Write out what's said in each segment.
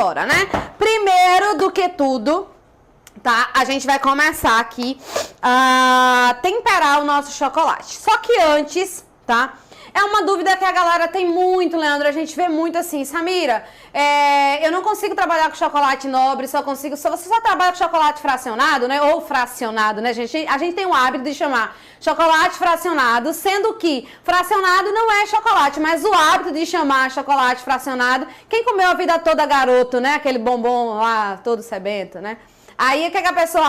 embora, né? Primeiro do que tudo, tá? A gente vai começar aqui a temperar o nosso chocolate. Só que antes, tá? É uma dúvida que a galera tem muito, Leandro. A gente vê muito assim, Samira, eu não consigo trabalhar com chocolate nobre, você só trabalha com chocolate fracionado, né? Ou fracionado, né, gente? A gente tem o hábito de chamar chocolate fracionado, sendo que fracionado não é chocolate, mas o hábito de chamar chocolate fracionado, quem comeu a vida toda garoto, né? Aquele bombom lá, todo sebento, né? Aí, o que a pessoa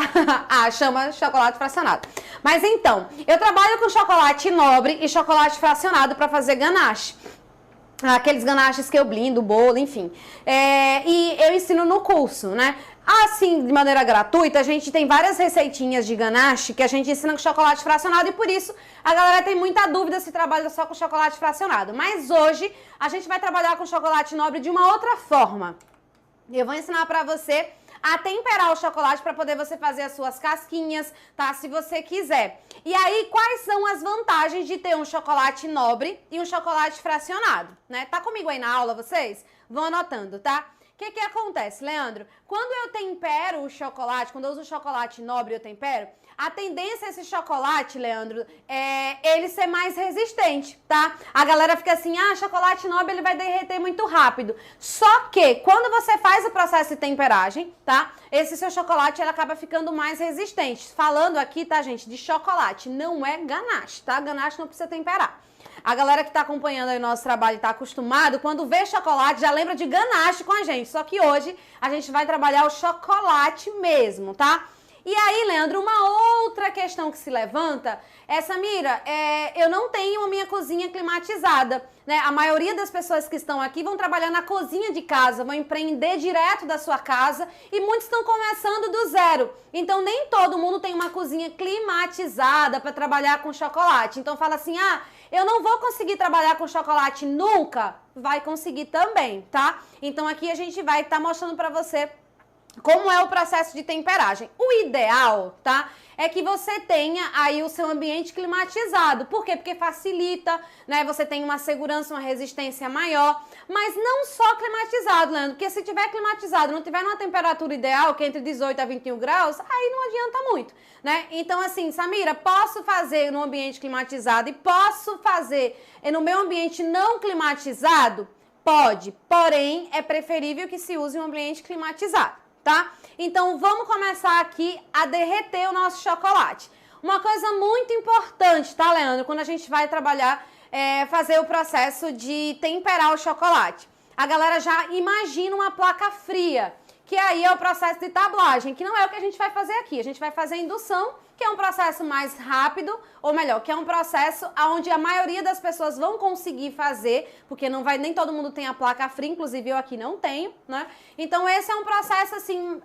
chama chocolate fracionado. Mas então, eu trabalho com chocolate nobre e chocolate fracionado para fazer ganache. Aqueles ganaches que eu blindo, bolo, enfim. E eu ensino no curso, né? Assim, de maneira gratuita, a gente tem várias receitinhas de ganache que a gente ensina com chocolate fracionado e por isso a galera tem muita dúvida se trabalha só com chocolate fracionado. Mas hoje, a gente vai trabalhar com chocolate nobre de uma outra forma. Eu vou ensinar para você a temperar o chocolate para poder você fazer as suas casquinhas, tá? Se você quiser. E aí, quais são as vantagens de ter um chocolate nobre e um chocolate fracionado, né? Tá comigo aí na aula, vocês? Vão anotando, tá? O que acontece, Leandro? Quando eu tempero o chocolate, quando eu uso chocolate nobre e eu tempero, a tendência é esse chocolate, Leandro, ele ser mais resistente, tá? A galera fica assim, chocolate nobre ele vai derreter muito rápido. Só que, quando você faz o processo de temperagem, tá? Esse seu chocolate, ele acaba ficando mais resistente. Falando aqui, tá, gente, de chocolate, não é ganache, tá? Ganache não precisa temperar. A galera que está acompanhando aí o nosso trabalho e está acostumado, quando vê chocolate, já lembra de ganache com a gente. Só que hoje a gente vai trabalhar o chocolate mesmo, tá? E aí, Leandro, uma outra questão que se levanta é, Samira, eu não tenho a minha cozinha climatizada, né? A maioria das pessoas que estão aqui vão trabalhar na cozinha de casa, vão empreender direto da sua casa e muitos estão começando do zero. Então, nem todo mundo tem uma cozinha climatizada para trabalhar com chocolate. Então, fala assim, eu não vou conseguir trabalhar com chocolate nunca. Vai conseguir também, tá? Então, aqui a gente vai estar mostrando para você como é o processo de temperagem. O ideal, tá? É que você tenha aí o seu ambiente climatizado. Por quê? Porque facilita, né? Você tem uma segurança, uma resistência maior. Mas não só climatizado, Leandro. Porque se tiver climatizado, não tiver numa temperatura ideal, que é entre 18 a 21 graus, aí não adianta muito, né? Então, assim, Samira, posso fazer no ambiente climatizado e posso fazer no meu ambiente não climatizado? Pode. Porém, é preferível que se use um ambiente climatizado. Tá? Então, vamos começar aqui a derreter o nosso chocolate. Uma coisa muito importante, tá, Leandro? Quando a gente vai trabalhar, fazer o processo de temperar o chocolate. A galera já imagina uma placa fria, que aí é o processo de tablagem, que não é o que a gente vai fazer aqui. A gente vai fazer indução, que é um processo mais rápido, ou melhor, que é um processo onde a maioria das pessoas vão conseguir fazer, porque nem todo mundo tem a placa fria, inclusive eu aqui não tenho, né? Então esse é um processo, assim,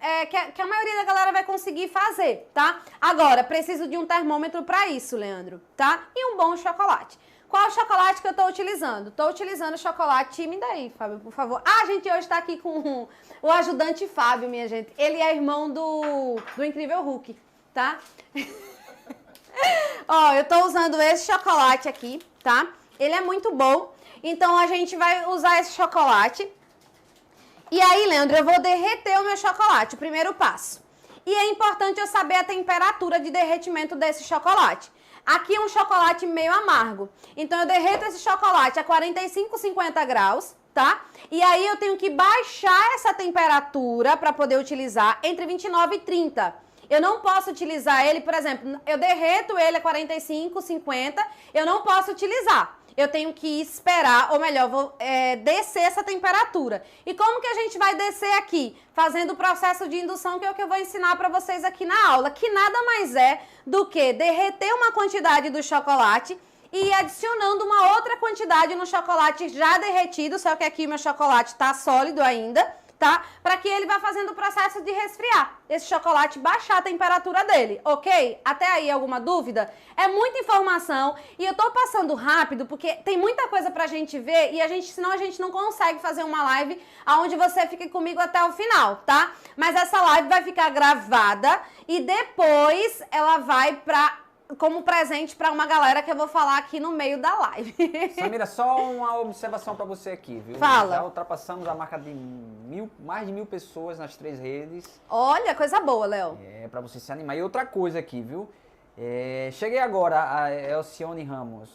que a maioria da galera vai conseguir fazer, tá? Agora, preciso de um termômetro para isso, Leandro, tá? E um bom chocolate. Qual o chocolate que eu tô utilizando? Tô utilizando chocolate, me dá aí, Fábio, por favor. A gente hoje tá aqui com o ajudante Fábio, minha gente. Ele é irmão do Incrível Hulk, tá? Ó, eu tô usando esse chocolate aqui, tá? Ele é muito bom. Então, a gente vai usar esse chocolate. E aí, Leandro, eu vou derreter o meu chocolate, o primeiro passo. E é importante eu saber a temperatura de derretimento desse chocolate. Aqui é um chocolate meio amargo. Então, eu derreto esse chocolate a 45, 50 graus, tá? E aí, eu tenho que baixar essa temperatura para poder utilizar entre 29 e 30. Eu não posso utilizar ele, por exemplo, eu derreto ele a 45, 50, eu não posso utilizar. Eu tenho que esperar, ou melhor, vou descer essa temperatura. E como que a gente vai descer aqui? Fazendo o processo de indução, que é o que eu vou ensinar para vocês aqui na aula, que nada mais é do que derreter uma quantidade do chocolate e ir adicionando uma outra quantidade no chocolate já derretido, só que aqui o meu chocolate está sólido ainda, tá? Para que ele vá fazendo o processo de resfriar, esse chocolate baixar a temperatura dele, ok? Até aí alguma dúvida? É muita informação e eu tô passando rápido porque tem muita coisa pra gente ver e senão a gente não consegue fazer uma live onde você fique comigo até o final, tá? Mas essa live vai ficar gravada e depois ela vai pra como presente para uma galera que eu vou falar aqui no meio da live. Samira, só uma observação para você aqui, viu? Fala. Já ultrapassamos a marca de mais de 1.000 pessoas nas 3 redes. Olha, coisa boa, Léo. Para você se animar. E outra coisa aqui, viu? Cheguei agora a Elcione Ramos.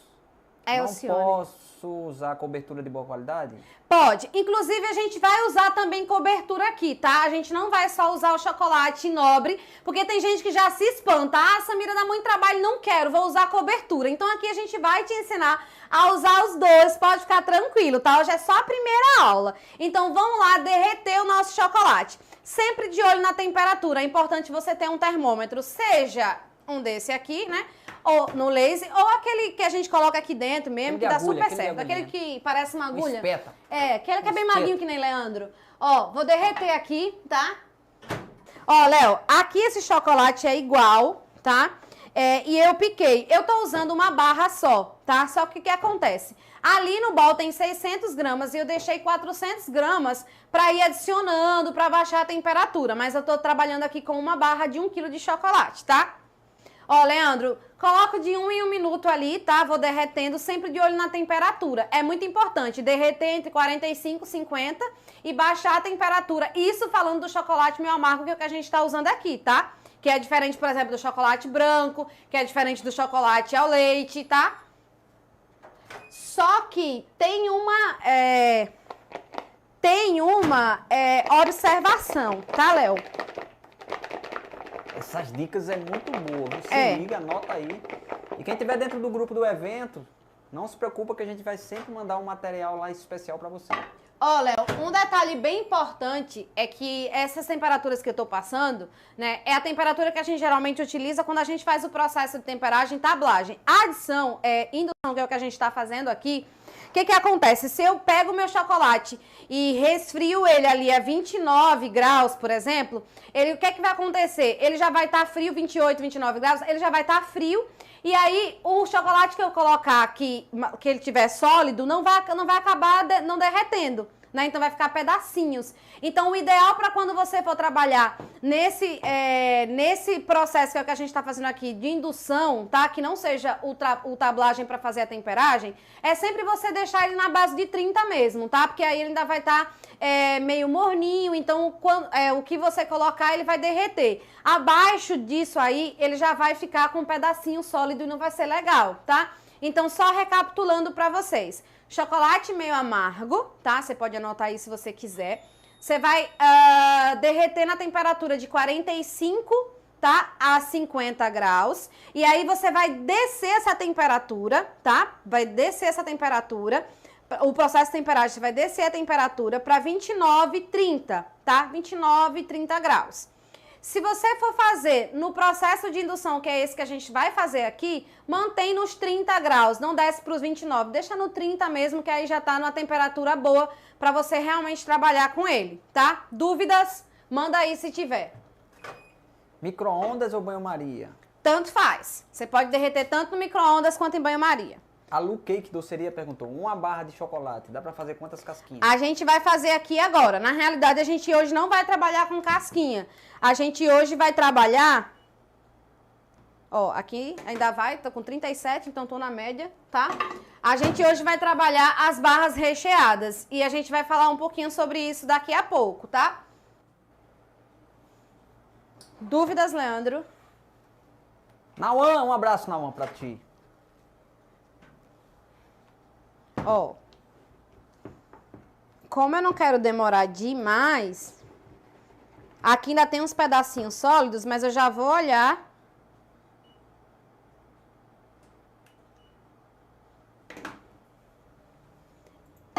Elcione. Não posso usar cobertura de boa qualidade? Pode. Inclusive, a gente vai usar também cobertura aqui, tá? A gente não vai só usar o chocolate nobre, porque tem gente que já se espanta. Ah, Samira, dá muito trabalho, não quero, vou usar cobertura. Então, aqui a gente vai te ensinar a usar os dois, pode ficar tranquilo, tá? Hoje é só a primeira aula. Então, vamos lá derreter o nosso chocolate. Sempre de olho na temperatura. É importante você ter um termômetro, seja um desse aqui, né? Ou no laser, ou aquele que a gente coloca aqui dentro mesmo, que dá super certo. Aquele que parece uma agulha. Espeta. Aquele que é bem maguinho que nem Leandro. Ó, vou derreter aqui, tá? Ó, Léo, aqui esse chocolate é igual, tá? E eu piquei. Eu tô usando uma barra só, tá? Só que o que acontece? Ali no bol tem 600 gramas e eu deixei 400 gramas pra ir adicionando, pra baixar a temperatura. Mas eu tô trabalhando aqui com uma barra de 1 kg de chocolate, tá? Ó, Leandro, coloco de 1 em 1 minuto ali, tá? Vou derretendo, sempre de olho na temperatura. É muito importante derreter entre 45 e 50 e baixar a temperatura. Isso falando do chocolate meio amargo, que é o que a gente tá usando aqui, tá? Que é diferente, por exemplo, do chocolate branco, que é diferente do chocolate ao leite, tá? Só que tem uma observação, tá, Léo? Essas dicas é muito boa. Você liga, anota aí. E quem estiver dentro do grupo do evento, não se preocupa que a gente vai sempre mandar um material lá especial para você. Ó, Léo, um detalhe bem importante é que essas temperaturas que eu tô passando, né, é a temperatura que a gente geralmente utiliza quando a gente faz o processo de temperagem e tablagem. A adição, indução, que é o que a gente tá fazendo aqui, o que acontece? Se eu pego o meu chocolate e resfrio ele ali a 29 graus, por exemplo, o que vai acontecer? Ele já vai estar frio, 28, 29 graus, ele já vai estar frio. E aí, o chocolate que eu colocar aqui, que ele tiver sólido, não vai acabar não derretendo, né? Então, vai ficar pedacinhos. Então, o ideal para quando você for trabalhar nesse processo que é o que a gente está fazendo aqui, de indução, tá? Que não seja o tablagem para fazer a temperagem, é sempre você deixar ele na base de 30 mesmo, tá? Porque aí ele ainda vai estar meio morninho, então o que você colocar, ele vai derreter. Abaixo disso aí, ele já vai ficar com um pedacinho sólido e não vai ser legal, tá? Então, só recapitulando para vocês. Chocolate meio amargo, tá? Você pode anotar aí se você quiser. Você vai derreter na temperatura de 45, tá? A 50 graus. E aí, você vai descer essa temperatura, tá? Vai descer essa temperatura. O processo de temperagem, você vai descer a temperatura para 29, 30, tá? 29, 30 graus. Se você for fazer no processo de indução, que é esse que a gente vai fazer aqui, mantém nos 30 graus, não desce para os 29, deixa no 30 mesmo, que aí já tá numa temperatura boa para você realmente trabalhar com ele, tá? Dúvidas? Manda aí se tiver. Micro-ondas ou banho-maria? Tanto faz. Você pode derreter tanto no micro-ondas quanto em banho-maria. A Lu Cake Doceria perguntou, uma barra de chocolate, dá pra fazer quantas casquinhas? A gente vai fazer aqui agora. Na realidade, a gente hoje não vai trabalhar com casquinha. A gente hoje vai trabalhar... Ó, aqui ainda vai, tô com 37, então tô na média, tá? A gente hoje vai trabalhar as barras recheadas. E a gente vai falar um pouquinho sobre isso daqui a pouco, tá? Dúvidas, Leandro? Nauã, um abraço, Nauã, pra ti. Ó, como eu não quero demorar demais, aqui ainda tem uns pedacinhos sólidos, mas eu já vou olhar.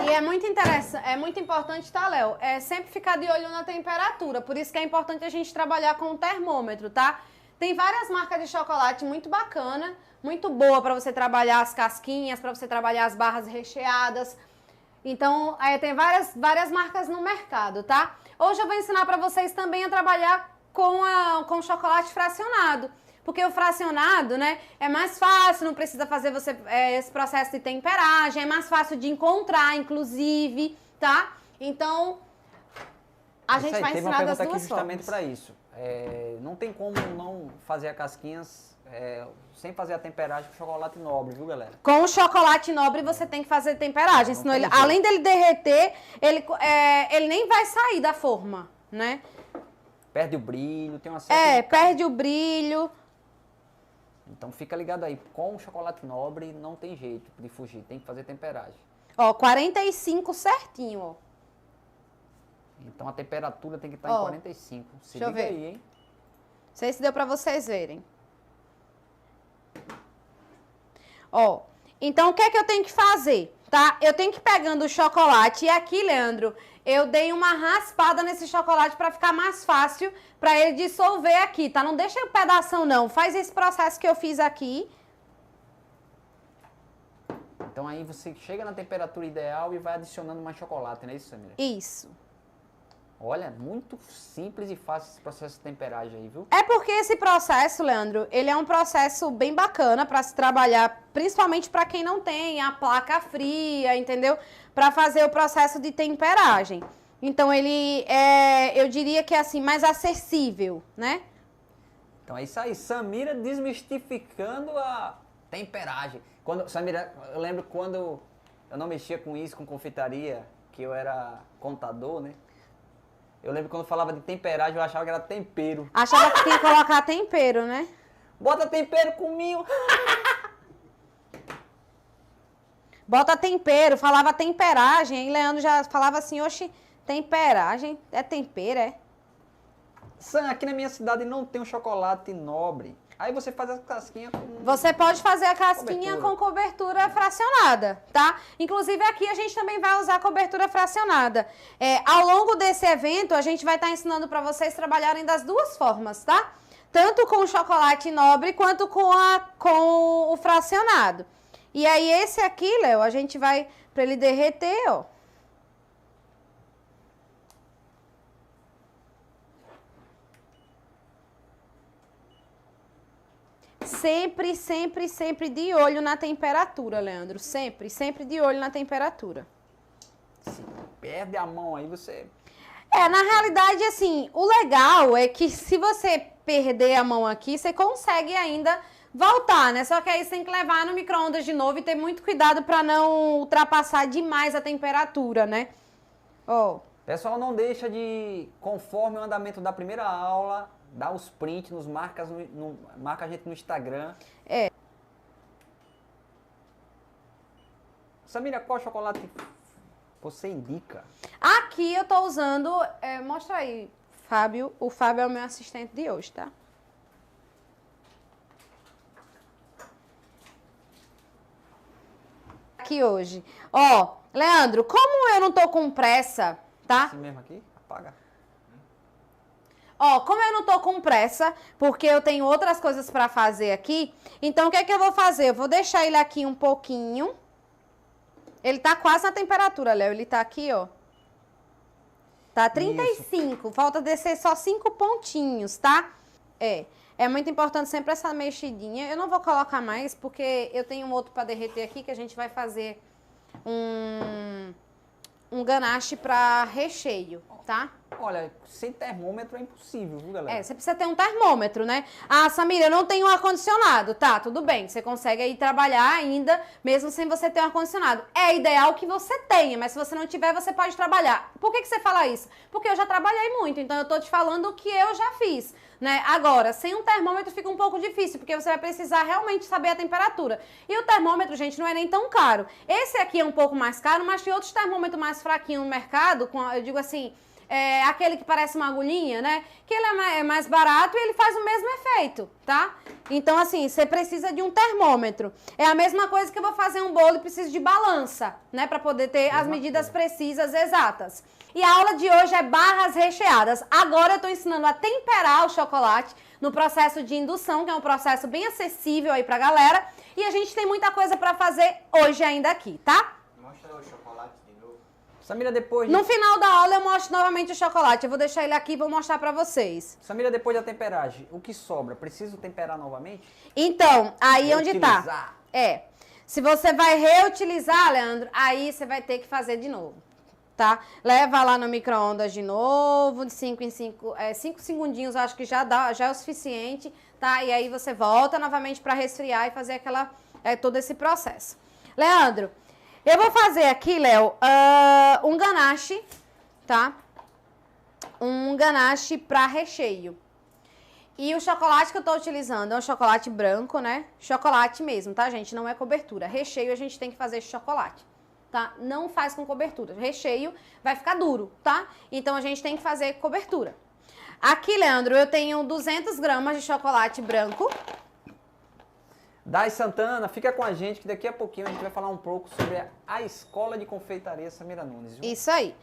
E é muito interessante, é muito importante, tá, Léo? É sempre ficar de olho na temperatura, por isso que é importante a gente trabalhar com o termômetro, tá? Tem várias marcas de chocolate muito bacana, muito boa para você trabalhar as casquinhas, para você trabalhar as barras recheadas. Então, tem várias marcas no mercado, tá? Hoje eu vou ensinar para vocês também a trabalhar com chocolate fracionado. Porque o fracionado, né, é mais fácil, não precisa fazer esse processo de temperagem, é mais fácil de encontrar, inclusive, tá? Então, A gente vai teve uma ensinar das pergunta aqui duas justamente formas. para isso. Não tem como não fazer a casquinhas sem fazer a temperagem com chocolate nobre, viu, galera? Com o chocolate nobre você tem que fazer temperagem, Não senão tem ele, jeito. além dele derreter, ele nem vai sair da forma, né? Perde o brilho, tem uma certa... Perde o brilho. Então fica ligado aí, com o chocolate nobre não tem jeito de fugir, tem que fazer temperagem. Ó, 45 certinho, ó. Então a temperatura tem que estar Ó, em 45. Se deixa eu liga ver. aí, hein? Não sei se deu pra vocês verem. Ó, então o que é que eu tenho que fazer, tá? Eu tenho que ir pegando o chocolate e aqui, Leandro, eu dei uma raspada nesse chocolate pra ficar mais fácil pra ele dissolver aqui, tá? Não deixa o pedação não, faz esse processo que eu fiz aqui. Então aí você chega na temperatura ideal e vai adicionando mais chocolate, não é isso, Samira? Isso. Olha, muito simples e fácil esse processo de temperagem aí, viu? É porque esse processo, Leandro, ele é um processo bem bacana para se trabalhar, principalmente para quem não tem a placa fria, entendeu? Para fazer o processo de temperagem. Então ele eu diria que é assim, mais acessível, né? Então é isso aí, Samira desmistificando a temperagem. Samira, eu lembro quando eu não mexia com isso, com confeitaria, que eu era contador, né? Eu lembro quando falava de temperagem, eu achava que era tempero. Achava que tinha que colocar tempero, né? Bota tempero comigo. Bota tempero, falava temperagem, aí Leandro já falava assim, oxe, temperagem, é tempero, é? Sam, aqui na minha cidade não tem um chocolate nobre. Aí você faz as casquinhas com... Você pode fazer a casquinha com cobertura fracionada, tá? Inclusive aqui a gente também vai usar cobertura fracionada. Ao longo desse evento, a gente vai estar ensinando para vocês trabalharem das duas formas, tá? Tanto com o chocolate nobre quanto com o fracionado. E aí esse aqui, Léo, a gente vai, para ele derreter, ó. Sempre, sempre, sempre de olho na temperatura, Leandro. Sempre, sempre de olho na temperatura. Se perde a mão aí, você... Na realidade, assim, o legal é que se você perder a mão aqui, você consegue ainda voltar, né? Só que aí você tem que levar no micro-ondas de novo e ter muito cuidado para não ultrapassar demais a temperatura, né? Ó. Pessoal, não deixa de, conforme o andamento da primeira aula, dar os prints, marca a gente no Instagram. Samira, qual chocolate você indica? Aqui eu tô usando, mostra aí, Fábio. O Fábio é o meu assistente de hoje, tá? Aqui hoje. Ó, Leandro, como eu não tô com pressa, tá? Esse mesmo aqui? Apaga. Ó, como eu não tô com pressa, porque eu tenho outras coisas pra fazer aqui, então o que é que eu vou fazer? Eu vou deixar ele aqui um pouquinho. Ele tá quase na temperatura, Léo. Ele tá aqui, ó. Tá 35. Isso. Falta descer só 5 pontinhos, tá? É muito importante sempre essa mexidinha. Eu não vou colocar mais, porque eu tenho um outro pra derreter aqui, que a gente vai fazer um ganache pra recheio, tá? Olha, sem termômetro é impossível, viu, galera? Você precisa ter um termômetro, né? Ah, Samira, eu não tenho um ar-condicionado. Tá, tudo bem. Você consegue aí trabalhar ainda, mesmo sem você ter um ar-condicionado. É ideal que você tenha, mas se você não tiver, você pode trabalhar. Por que você fala isso? Porque eu já trabalhei muito, então eu tô te falando o que eu já fiz, né? Agora, sem um termômetro fica um pouco difícil, porque você vai precisar realmente saber a temperatura. E o termômetro, gente, não é nem tão caro. Esse aqui é um pouco mais caro, mas tem outros termômetros mais fraquinhos no mercado, eu digo assim... aquele que parece uma agulhinha, né? Que ele é mais barato e ele faz o mesmo efeito, tá? Então, assim, você precisa de um termômetro. É a mesma coisa que eu vou fazer um bolo e preciso de balança, né? Pra poder ter as medidas precisas, exatas. E a aula de hoje é barras recheadas. Agora eu tô ensinando a temperar o chocolate no processo de indução, que é um processo bem acessível aí pra galera. E a gente tem muita coisa pra fazer hoje ainda aqui, tá? Mostra o chocolate de novo. Samira, depois... No final da aula eu mostro novamente o chocolate. Eu vou deixar ele aqui e vou mostrar pra vocês. Samira, depois da temperagem, o que sobra? Preciso temperar novamente? Então, aí onde tá? Reutilizar. Se você vai reutilizar, Leandro, aí você vai ter que fazer de novo. tá? Leva lá no micro-ondas de novo, de 5 em 5, 5 segundinhos, eu acho que já é o suficiente, tá? E aí você volta novamente para resfriar e fazer todo esse processo. Leandro, eu vou fazer aqui, Léo, um ganache, tá? Um ganache para recheio. E o chocolate que eu tô utilizando é um chocolate branco, né? Chocolate mesmo, tá, gente? Não é cobertura. Recheio a gente tem que fazer chocolate, tá? Não faz com cobertura. Recheio vai ficar duro, tá? Então a gente tem que fazer cobertura. Aqui, Leandro, eu tenho 200 gramas de chocolate branco. Dai Santana, fica com a gente que daqui a pouquinho a gente vai falar um pouco sobre a Escola de Confeitaria Samira Nunes. Viu? Isso aí.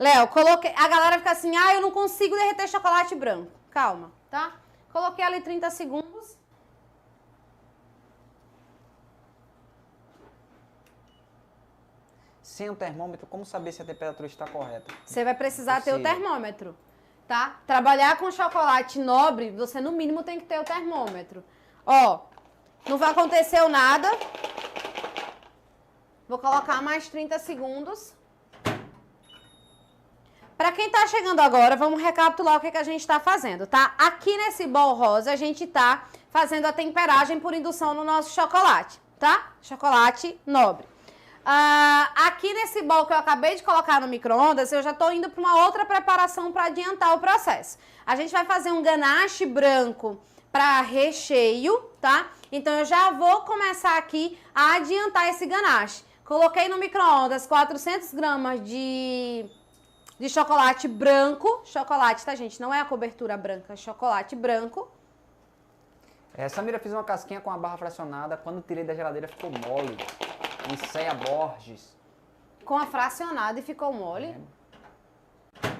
Léo, coloquei... A galera fica assim, eu não consigo derreter chocolate branco. Calma, tá? Coloquei ali 30 segundos. Sem o termômetro, como saber se a temperatura está correta? Você vai precisar ter o termômetro, tá? Trabalhar com chocolate nobre, você no mínimo tem que ter o termômetro. Ó, não vai acontecer nada. Vou colocar mais 30 segundos. Para quem tá chegando agora, vamos recapitular o que a gente tá fazendo, tá? Aqui nesse bol rosa, a gente tá fazendo a temperagem por indução no nosso chocolate, tá? Chocolate nobre. Aqui nesse bol que eu acabei de colocar no micro-ondas, eu já tô indo para uma outra preparação para adiantar o processo. A gente vai fazer um ganache branco para recheio, tá? Então eu já vou começar aqui a adiantar esse ganache. Coloquei no micro-ondas 400 gramas de chocolate branco. Chocolate, tá, gente? Não é a cobertura branca, é chocolate branco. Samira, fiz uma casquinha com a barra fracionada. Quando tirei da geladeira ficou mole. Liceia Borges. Com a fracionada e ficou mole?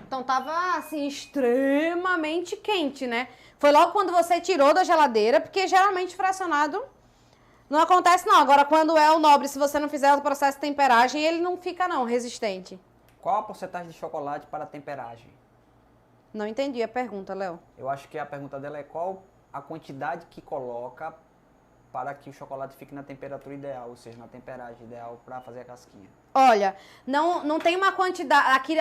Então tava, assim, extremamente quente, né? Foi logo quando você tirou da geladeira, porque geralmente fracionado não acontece não. Agora, quando é o nobre, se você não fizer o processo de temperagem, ele não fica, não, resistente. Qual a porcentagem de chocolate para a temperagem? Não entendi a pergunta, Léo. Eu acho que a pergunta dela é qual a quantidade que coloca para que o chocolate fique na temperatura ideal, ou seja, na temperagem ideal para fazer a casquinha. Olha, não tem uma quantidade, aqui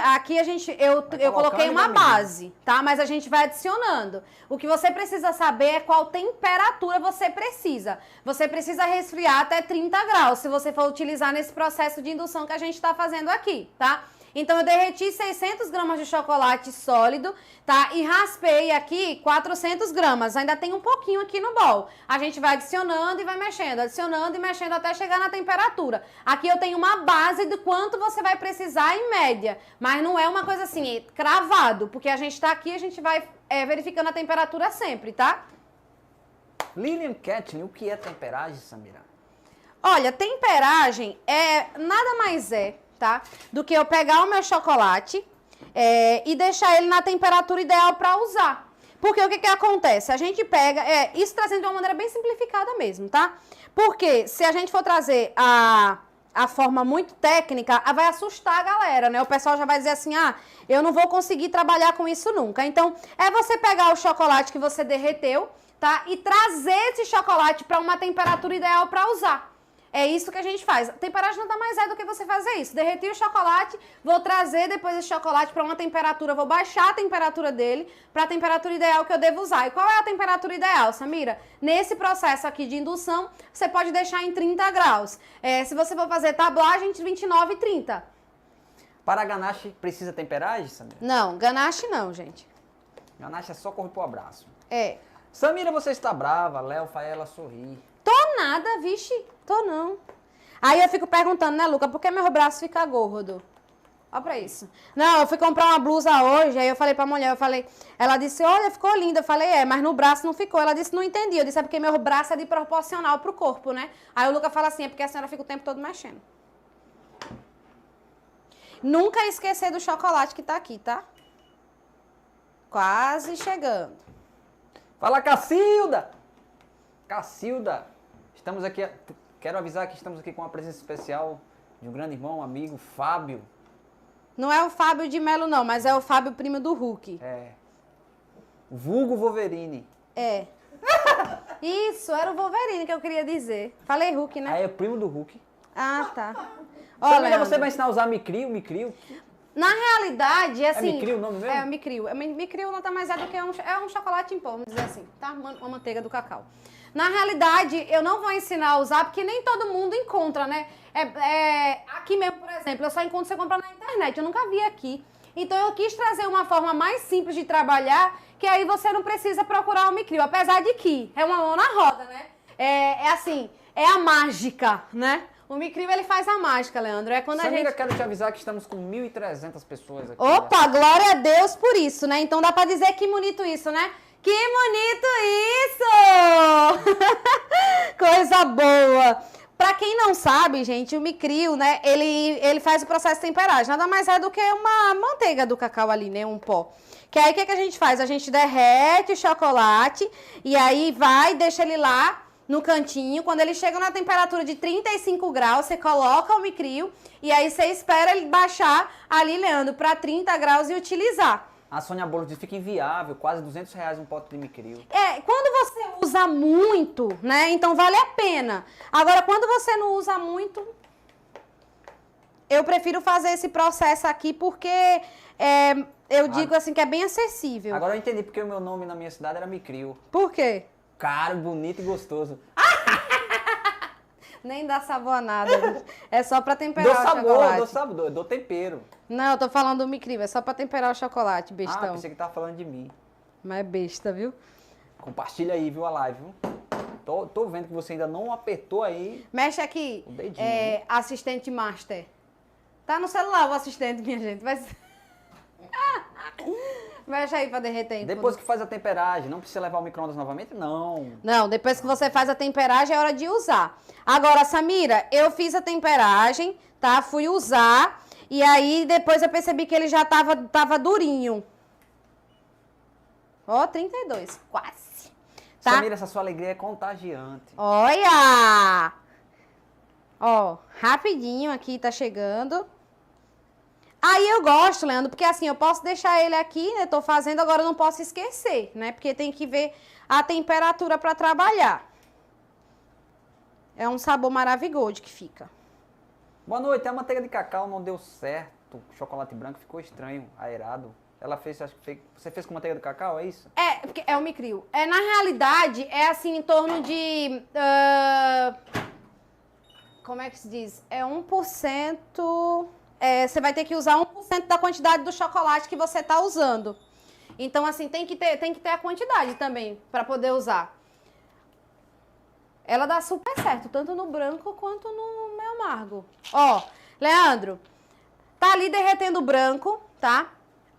eu coloquei uma base, tá? Mas a gente vai adicionando. O que você precisa saber é qual temperatura você precisa. Você precisa resfriar até 30 graus, se você for utilizar nesse processo de indução que a gente está fazendo aqui, tá? Então eu derreti 600 gramas de chocolate sólido, tá? E raspei aqui 400 gramas, ainda tem um pouquinho aqui no bol. A gente vai adicionando e vai mexendo, adicionando e mexendo até chegar na temperatura. Aqui eu tenho uma base de quanto você vai precisar em média, mas não é uma coisa assim, cravado, porque a gente tá aqui, a gente vai verificando a temperatura sempre, tá? Lilian Ketlin, o que é temperagem, Samira? Olha, temperagem nada mais tá? Do que eu pegar o meu chocolate e deixar ele na temperatura ideal para usar. Porque o que acontece? A gente pega, isso trazendo de uma maneira bem simplificada mesmo, tá? Porque se a gente for trazer a forma muito técnica, vai assustar a galera, né? O pessoal já vai dizer assim, eu não vou conseguir trabalhar com isso nunca. Então, é você pegar o chocolate que você derreteu, tá? E trazer esse chocolate para uma temperatura ideal para usar. É isso que a gente faz. Temperagem nada mais é do que você fazer isso. Derreti o chocolate, vou trazer depois esse chocolate para uma temperatura, vou baixar a temperatura dele para a temperatura ideal que eu devo usar. E qual é a temperatura ideal, Samira? Nesse processo aqui de indução, você pode deixar em 30 graus. Se você for fazer tablagem, entre 29 e 30. Para ganache, precisa temperagem, Samira? Não, ganache não, gente. Ganache é só correr pro abraço. Samira, você está brava. Léo faz ela sorrir. Tô nada, vixe, tô não. Aí eu fico perguntando, né, Luca, por que meu braço fica gordo? Olha pra isso. Não, eu fui comprar uma blusa hoje, aí eu falei pra mulher, ela disse, olha, ficou linda. Eu falei, mas no braço não ficou. Ela disse, não entendi. Eu disse, é porque meu braço é de proporcional pro corpo, né? Aí o Luca fala assim, é porque a senhora fica o tempo todo mexendo. Nunca esquecer do chocolate que tá aqui, tá? Quase chegando. Fala, Cacilda! Cacilda, estamos aqui, quero avisar que estamos aqui com uma presença especial de um grande irmão, um amigo, Fábio. Não é o Fábio de Melo não, mas é o Fábio primo do Hulk. Vulgo Wolverine. Isso, era o Wolverine que eu queria dizer. Falei Hulk, né? Aí é primo do Hulk. Ah, tá. Samira, você vai ensinar a usar micrio? Na realidade, assim... É Micril o nome mesmo? É, Micril. Micril nada mais é do que um chocolate em pó, vamos dizer assim, tá? Uma manteiga do cacau. Na realidade, eu não vou ensinar a usar, porque nem todo mundo encontra, né? Aqui mesmo, por exemplo, eu só encontro você comprar na internet, eu nunca vi aqui. Então, eu quis trazer uma forma mais simples de trabalhar, que aí você não precisa procurar o Micril, apesar de que é uma mão na roda, né? Assim, é a mágica, né? O Micril, ele faz a mágica, Leandro. É quando Samira, a gente... quero te avisar que estamos com 1.300 pessoas aqui. Opa, glória a Deus por isso, né? Então dá pra dizer que bonito isso, né? Que bonito isso! Coisa boa! Pra quem não sabe, gente, o Micril, né? Ele faz o processo de temperagem. Nada mais é do que uma manteiga do cacau ali, né? Um pó. Que aí o que a gente faz? A gente derrete o chocolate e aí deixa ele lá no cantinho. Quando ele chega na temperatura de 35 graus, você coloca o Micril e aí você espera ele baixar ali, Leandro, para 30 graus e utilizar. A Sônia Bolo diz que fica inviável, quase R$200 um pote de Micril. Quando você usa muito, né, então vale a pena. Agora, quando você não usa muito, eu prefiro fazer esse processo aqui porque eu digo assim que é bem acessível. Agora eu entendi porque o meu nome na minha cidade era Micril. Por quê? Caro, bonito e gostoso. Nem dá sabor a nada. É só pra temperar o chocolate. Dou sabor, dou tempero. Não, eu tô falando do Micril, é só pra temperar o chocolate, bestão. Pensei que tava falando de mim. Mas é besta, viu? Compartilha aí, viu, a live, viu? Tô vendo que você ainda não apertou aí. Mexe aqui, o dedinho. assistente master. Tá no celular o assistente, minha gente. Mexe aí pra derreter. Depois que faz a temperagem, não precisa levar o micro-ondas novamente? Não. Não, depois que você faz a temperagem é hora de usar. Agora, Samira, eu fiz a temperagem, tá? Fui usar e aí depois eu percebi que ele já tava durinho. Ó, 32, quase. Tá? Samira, essa sua alegria é contagiante. Olha! Ó, rapidinho aqui tá chegando. Aí eu gosto, Leandro, porque assim, eu posso deixar ele aqui, né? Tô fazendo, agora eu não posso esquecer, né? Porque tem que ver a temperatura pra trabalhar. É um sabor maravilhoso que fica. Boa noite, a manteiga de cacau não deu certo. O chocolate branco ficou estranho, aerado. Ela fez, acho que fez, você fez com manteiga de cacau, é isso? Porque é o Micril. Na realidade, é assim, em torno de... como é que se diz? É 1%... você vai ter que usar 1% da quantidade do chocolate que você tá usando. Então, assim, tem que ter a quantidade também para poder usar. Ela dá super certo, tanto no branco quanto no meio amargo. Ó, Leandro, tá ali derretendo o branco, tá?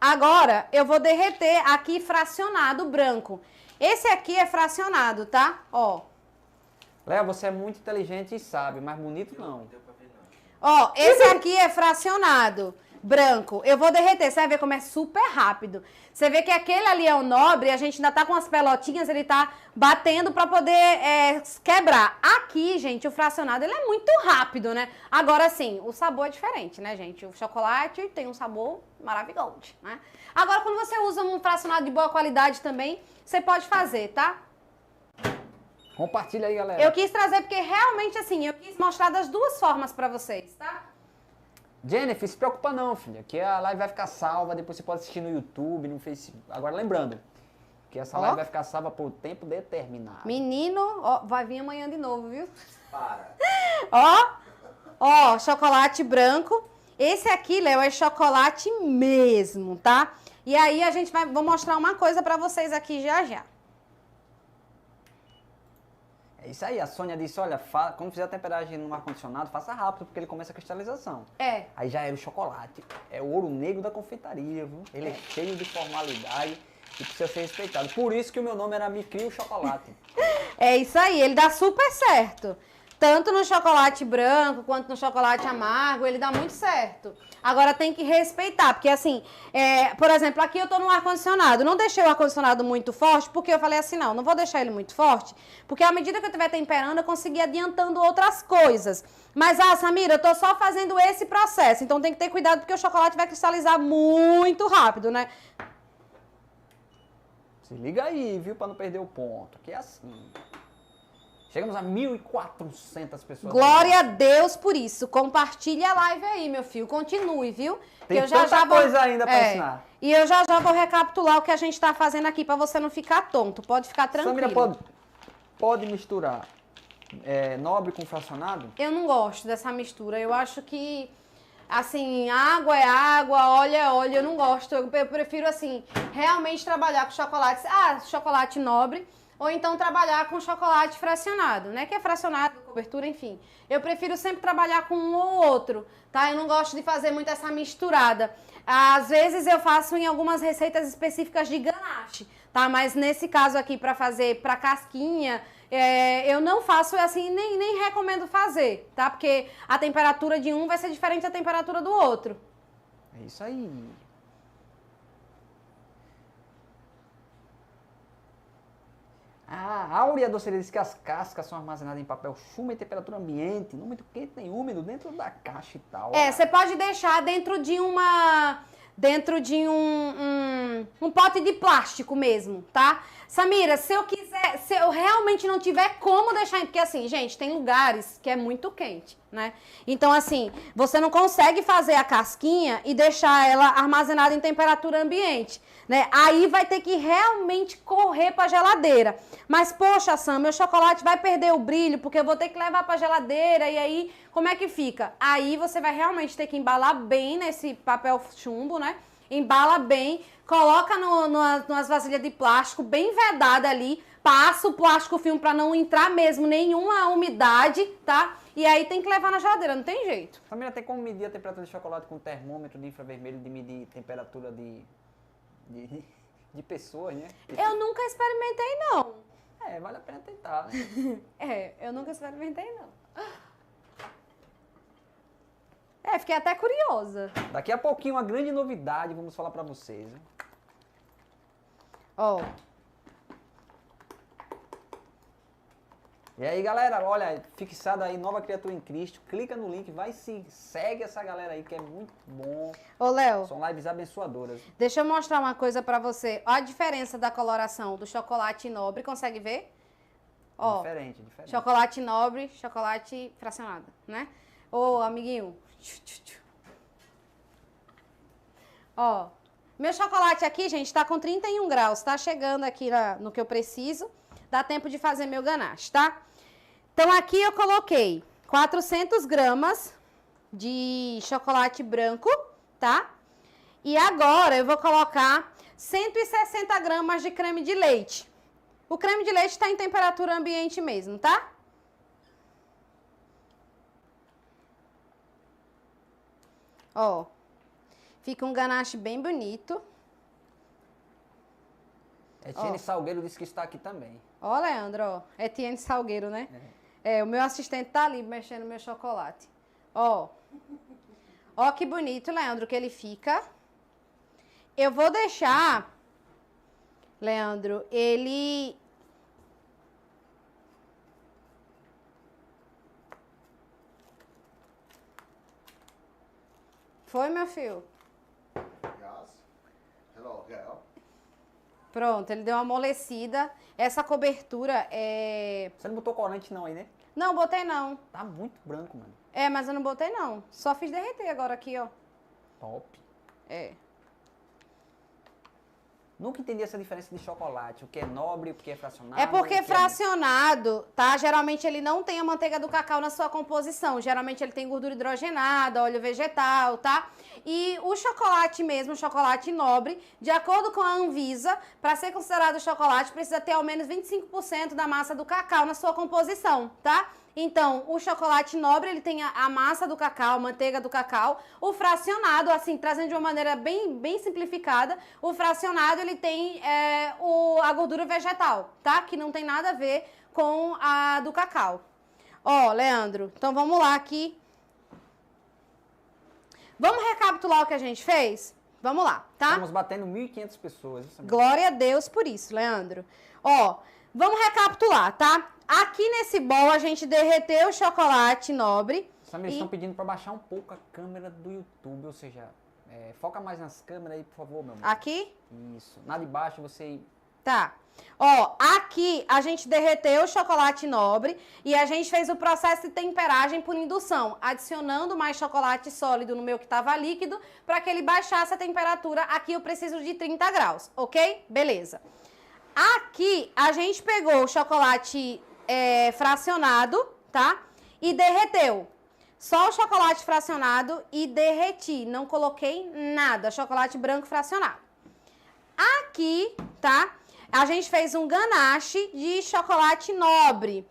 Agora, eu vou derreter aqui fracionado o branco. Esse aqui é fracionado, tá? Ó. Léo, você é muito inteligente e sabe, mas bonito não. Ó, esse aqui é fracionado, branco. Eu vou derreter, você vai ver como é super rápido. Você vê que aquele ali é o nobre, a gente ainda tá com as pelotinhas, ele tá batendo pra poder quebrar. Aqui, gente, o fracionado, ele é muito rápido, né? Agora, sim, o sabor é diferente, né, gente? O chocolate tem um sabor maravilhoso, né? Agora, quando você usa um fracionado de boa qualidade também, você pode fazer, tá? Compartilha aí, galera. Eu quis trazer porque realmente, assim, eu quis mostrar das duas formas pra vocês, tá? Jennifer, se preocupa não, filha, que a live vai ficar salva, depois você pode assistir no YouTube, no Facebook. Agora lembrando, que essa live vai ficar salva por tempo determinado. Menino, ó, vai vir amanhã de novo, viu? Para. Ó, chocolate branco. Esse aqui, Léo, é chocolate mesmo, tá? E aí a gente vou mostrar uma coisa pra vocês aqui já já. É isso aí, a Sônia disse, olha, quando fizer a temperagem no ar-condicionado, faça rápido, porque ele começa a cristalização. Aí já era o chocolate, é o ouro negro da confeitaria, viu? Ele é cheio de formalidade e precisa ser respeitado. Por isso que o meu nome era Micril Chocolate. É isso aí, ele dá super certo. Tanto no chocolate branco quanto no chocolate amargo, ele dá muito certo. Agora tem que respeitar, porque assim, por exemplo, aqui eu tô no ar-condicionado. Não deixei o ar-condicionado muito forte, porque eu falei assim, não vou deixar ele muito forte, porque à medida que eu estiver temperando, eu consegui ir adiantando outras coisas. Mas, Samira, eu tô só fazendo esse processo, então tem que ter cuidado, porque o chocolate vai cristalizar muito rápido, né? Se liga aí, viu, pra não perder o ponto, que é assim. Chegamos a 1.400 pessoas. Glória a Deus por isso. Compartilhe a live aí, meu filho. Continue, viu? Tem Que eu já tanta vou... coisa ainda pra ensinar. E eu já vou recapitular o que a gente tá fazendo aqui pra você não ficar tonto. Pode ficar tranquilo. Samira, pode misturar nobre com fracionado? Eu não gosto dessa mistura. Eu acho que, assim, água é água, óleo é óleo. Eu não gosto. Eu prefiro, assim, realmente trabalhar com chocolate. Chocolate nobre. Ou então trabalhar com chocolate fracionado, né? Que é fracionado, cobertura, enfim. Eu prefiro sempre trabalhar com um ou outro, tá? Eu não gosto de fazer muito essa misturada. Às vezes eu faço em algumas receitas específicas de ganache, tá? Mas nesse caso aqui, para fazer para casquinha, eu não faço assim, nem recomendo fazer, tá? Porque a temperatura de um vai ser diferente da temperatura do outro. É isso aí. A Áurea Doceria diz que as cascas são armazenadas em papel chumbo em temperatura ambiente, não muito quente nem úmido, dentro da caixa e tal. Você pode deixar dentro de um pote de plástico mesmo, tá? Samira, se eu realmente não tiver como deixar, porque assim, gente, tem lugares que é muito quente, né? Então, assim, você não consegue fazer a casquinha e deixar ela armazenada em temperatura ambiente, né? Aí vai ter que realmente correr pra geladeira. Mas, poxa, Sam, meu chocolate vai perder o brilho, porque eu vou ter que levar pra geladeira, e aí, como é que fica? Aí você vai realmente ter que embalar bem nesse papel chumbo, né? Embala bem, coloca numas vasilhas de plástico bem vedada ali, passa o plástico filme para não entrar mesmo nenhuma umidade, tá? E aí tem que levar na geladeira, não tem jeito. Samira, tem como medir a temperatura de chocolate com termômetro de infravermelho, de medir temperatura de pessoas, né? Eu nunca experimentei, não. Vale a pena tentar, né? Eu nunca experimentei, não. Fiquei até curiosa. Daqui a pouquinho, uma grande novidade, vamos falar pra vocês. Hein? Ó. E aí, galera, olha, fixado aí, Nova Criatura em Cristo, clica no link, segue essa galera aí, que é muito bom. Ô, Léo. São lives abençoadoras. Deixa eu mostrar uma coisa pra você. Ó a diferença da coloração do chocolate nobre, consegue ver? Ó. Diferente. Chocolate nobre, chocolate fracionado, né? Ô, amiguinho. Ó, meu chocolate aqui, gente, tá com 31 graus. Tá chegando aqui no que eu preciso. Dá tempo de fazer meu ganache, tá? Então, aqui eu coloquei 400 gramas de chocolate branco, tá? E agora eu vou colocar 160 gramas de creme de leite. O creme de leite tá em temperatura ambiente mesmo, tá? Ó, fica um ganache bem bonito. Etienne Salgueiro disse que está aqui também. Ó, Leandro, ó. Etienne Salgueiro, né? O meu assistente tá ali mexendo no meu chocolate. Ó. Ó que bonito, Leandro, que ele fica. Eu vou deixar, Leandro, ele... Foi, meu filho? Yes. Hello, girl. Pronto, ele deu uma amolecida. Essa cobertura é... Você não botou corante não aí, né? Não, botei não. Tá muito branco, mano. Mas eu não botei não. Só fiz derreter agora aqui, ó. Top. É. Nunca entendi essa diferença de chocolate. O que é nobre, o que é fracionado. É porque o que fracionado, tá? Geralmente ele não tem a manteiga do cacau na sua composição. Geralmente ele tem gordura hidrogenada, óleo vegetal, tá? E o chocolate mesmo, o chocolate nobre, de acordo com a Anvisa, para ser considerado chocolate, precisa ter ao menos 25% da massa do cacau na sua composição, tá? Então, o chocolate nobre, ele tem a massa do cacau, a manteiga do cacau. O fracionado, assim, trazendo de uma maneira bem simplificada, o fracionado, ele tem a gordura vegetal, tá? Que não tem nada a ver com a do cacau. Ó, Leandro, então vamos lá aqui. Vamos recapitular o que a gente fez? Vamos lá, tá? Estamos batendo 1.500 pessoas. Glória a Deus por isso, Leandro. Ó, vamos recapitular, tá? Aqui nesse bol a gente derreteu o chocolate nobre. Samir, estão pedindo para baixar um pouco a câmera do YouTube, ou seja, foca mais nas câmeras aí, por favor, meu amor. Aqui? Isso. Na de baixo você Tá. Ó, aqui a gente derreteu o chocolate nobre e a gente fez o processo de temperagem por indução, adicionando mais chocolate sólido no meu que estava líquido para que ele baixasse a temperatura. Aqui eu preciso de 30 graus, ok? Beleza. Aqui a gente pegou o chocolate fracionado, tá? E derreteu. Só o chocolate fracionado e derreti. Não coloquei nada. Chocolate branco fracionado. Aqui, tá? A gente fez um ganache de chocolate nobre.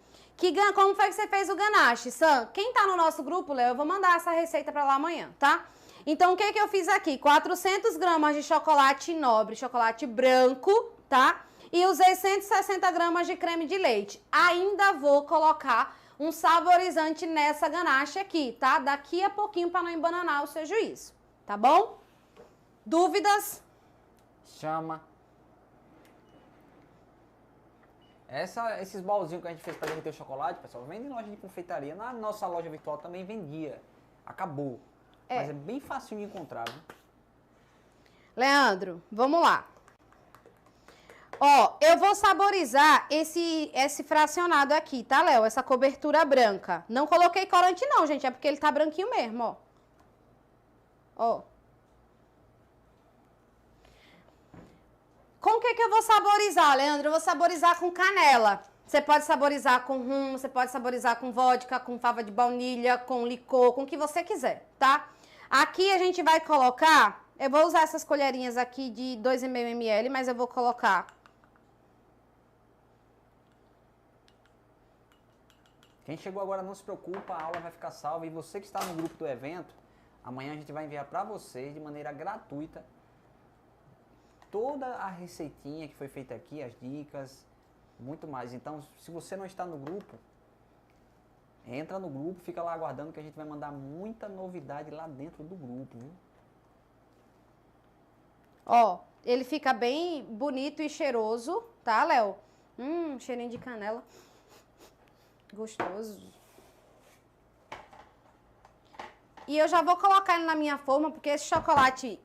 Como foi que você fez o ganache, Sam? Quem tá no nosso grupo, Léo, eu vou mandar essa receita pra lá amanhã, tá? Então, o que que eu fiz aqui? 400 gramas de chocolate nobre, chocolate branco, tá? E usei 160 gramas de creme de leite. Ainda vou colocar um saborizante nessa ganache aqui, tá? Daqui a pouquinho pra não embananar o seu juízo, tá bom? Dúvidas? Chama. Esses balzinhos que a gente fez pra derreter o chocolate, pessoal, vende em loja de confeitaria. Na nossa loja virtual também vendia. Acabou. Mas é bem fácil de encontrar, viu? Leandro, vamos lá. Ó, eu vou saborizar esse fracionado aqui, tá, Léo? Essa cobertura branca. Não coloquei corante não, gente, é porque ele tá branquinho mesmo, ó. Ó. Com o que eu vou saborizar, Leandro? Eu vou saborizar com canela. Você pode saborizar com rum, você pode saborizar com vodka, com fava de baunilha, com licor, com o que você quiser, tá? Aqui a gente vai colocar, eu vou usar essas colherinhas aqui de 2,5 ml, mas eu vou colocar... Quem chegou agora não se preocupa, a aula vai ficar salva. E você que está no grupo do evento, amanhã a gente vai enviar para vocês de maneira gratuita toda a receitinha que foi feita aqui, as dicas, muito mais. Então, se você não está no grupo, entra no grupo, fica lá aguardando que a gente vai mandar muita novidade lá dentro do grupo, viu? Ó, ele fica bem bonito e cheiroso, tá, Léo? Cheirinho de canela. Gostoso. E eu já vou colocar ele na minha forma, porque esse chocolate,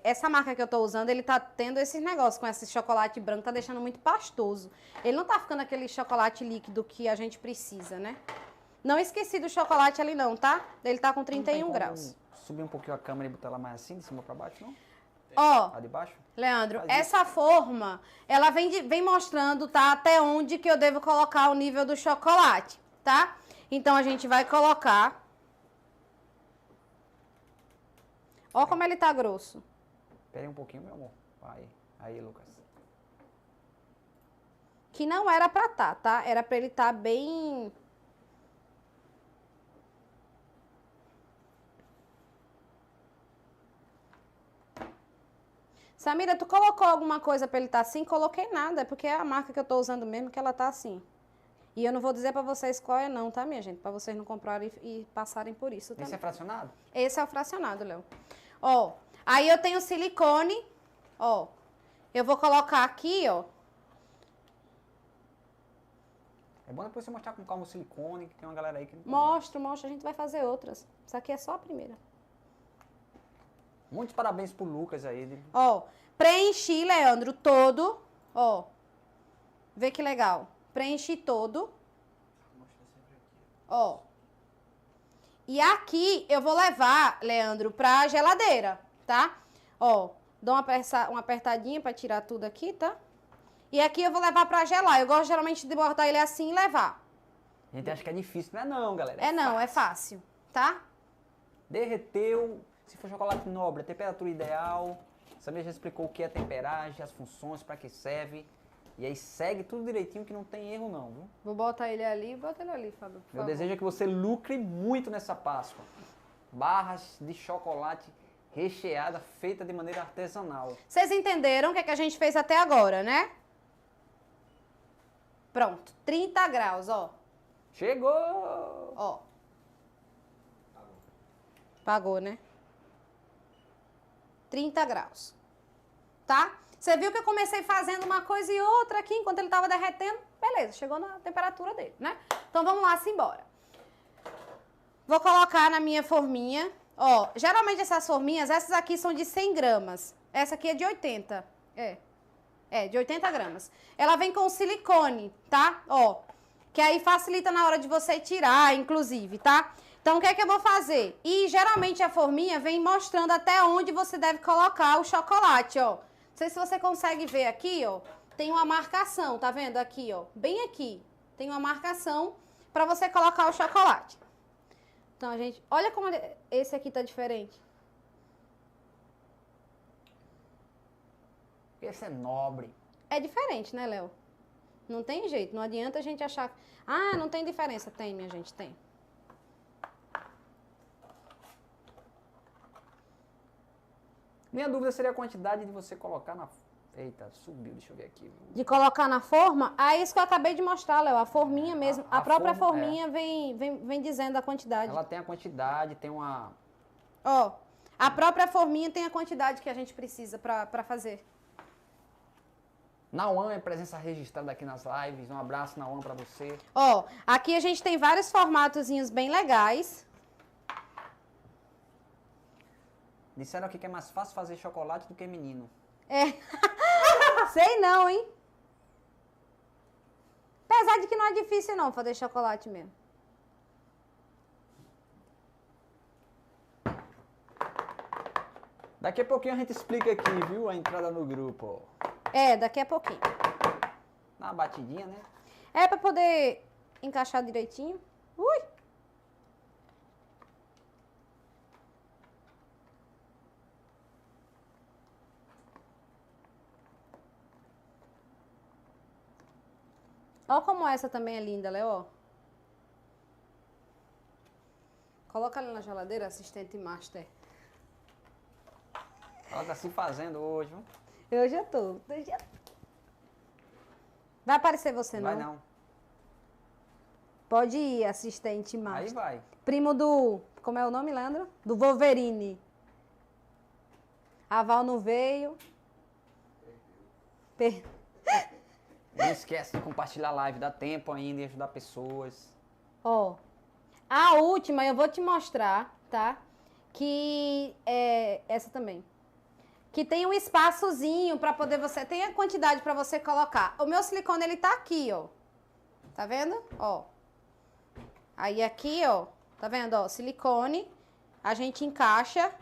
essa marca que eu tô usando, ele tá tendo esses negócios com esse chocolate branco, tá deixando muito pastoso. Ele não tá ficando aquele chocolate líquido que a gente precisa, né? Não esqueci do chocolate ali não, tá? Ele tá com 31 graus. Subir um pouquinho a câmera e botar ela mais assim, de cima pra baixo, não? Ó, Lá de baixo? Leandro, essa forma, ela vem mostrando, tá? Até onde que eu devo colocar o nível do chocolate, tá? Então, a gente vai colocar... Ó como ele tá grosso. Espera aí um pouquinho, meu amor. Vai. Aí, Lucas. Que não era pra tá? Era pra ele tá bem... Samira, tu colocou alguma coisa pra ele tá assim? Coloquei nada, é porque é a marca que eu tô usando mesmo que ela tá assim. E eu não vou dizer pra vocês qual é não, tá, minha gente? Pra vocês não comprarem e passarem por isso também. Esse é fracionado? Esse é o fracionado, Léo. Ó, aí eu tenho silicone, ó. Eu vou colocar aqui, ó. É bom depois você mostrar com calma o silicone, que tem uma galera aí que não Mostro, a gente vai fazer outras. Isso aqui é só a primeira. Muitos parabéns pro Lucas aí. Ó, preenchi, Leandro, todo, ó. Vê que legal. Preenchi todo. Ó. E aqui eu vou levar, Leandro, pra geladeira, tá? Ó, dou uma apertadinha pra tirar tudo aqui, tá? E aqui eu vou levar pra gelar. Eu gosto geralmente de botar ele assim e levar. A gente acha que é difícil, não é não, galera. É fácil, tá? Derreteu, se for chocolate nobre, a temperatura ideal. Samir já explicou o que é temperagem, as funções, pra que serve. E aí segue tudo direitinho que não tem erro não, viu? Vou botar ele ali, bota ele ali, Fábio, por Meu favor. desejo é que você lucre muito nessa Páscoa. Barras de chocolate recheada, feita de maneira artesanal. Vocês entenderam o que é que a gente fez até agora, né? Pronto, 30 graus, ó. Chegou! Ó. Pagou, né? 30 graus. Tá? Você viu que eu comecei fazendo uma coisa e outra aqui enquanto ele tava derretendo? Beleza, chegou na temperatura dele, né? Então vamos lá, simbora. Vou colocar na minha forminha. Ó, geralmente essas forminhas, essas aqui são de 100 gramas. Essa aqui é de 80. de 80 gramas. Ela vem com silicone, tá? Ó, que aí facilita na hora de você tirar, inclusive, tá? Então, o que é que eu vou fazer? E geralmente a forminha vem mostrando até onde você deve colocar o chocolate, ó. Não sei se você consegue ver aqui, ó. Tem uma marcação, tá vendo aqui, ó? Bem aqui. Tem uma marcação pra você colocar o chocolate. Então, gente, olha como esse aqui tá diferente. Esse é nobre. É diferente, né, Léo? Não tem jeito, não adianta a gente achar... Ah, não tem diferença. Tem, minha gente, tem. Minha dúvida seria a quantidade de você colocar na... Eita, subiu, deixa eu ver aqui. De colocar na forma, é isso que eu acabei de mostrar, Léo. A forminha mesmo, a própria forminha vem dizendo a quantidade. Ela tem a quantidade, tem uma... Ó, a própria forminha tem a quantidade que a gente precisa pra fazer. Nauan é presença registrada aqui nas lives. Um abraço, Nauan, pra você. Ó, aqui a gente tem vários formatozinhos bem legais. Disseram aqui que é mais fácil fazer chocolate do que menino. É. Sei não, hein? Apesar de que não é difícil não fazer chocolate mesmo. Daqui a pouquinho a gente explica aqui, viu? A entrada no grupo. Daqui a pouquinho. Dá uma batidinha, né? É pra poder encaixar direitinho. Ui! Olha como essa também é linda, Léo. Coloca ali na geladeira, assistente master. Ela tá se fazendo hoje, viu? Eu já tô. Vai aparecer você, não? Vai não. Pode ir, assistente master. Aí vai. Primo do... Como é o nome, Leandro? Do Wolverine. A Val não veio. Não esquece de compartilhar a live. Dá tempo ainda e ajudar pessoas. Ó. A última eu vou te mostrar, tá? Que é essa também. Que tem um espaçozinho pra poder você... Tem a quantidade pra você colocar. O meu silicone, ele tá aqui, ó. Tá vendo? Ó. Aí aqui, ó. Tá vendo, ó? Silicone. A gente encaixa.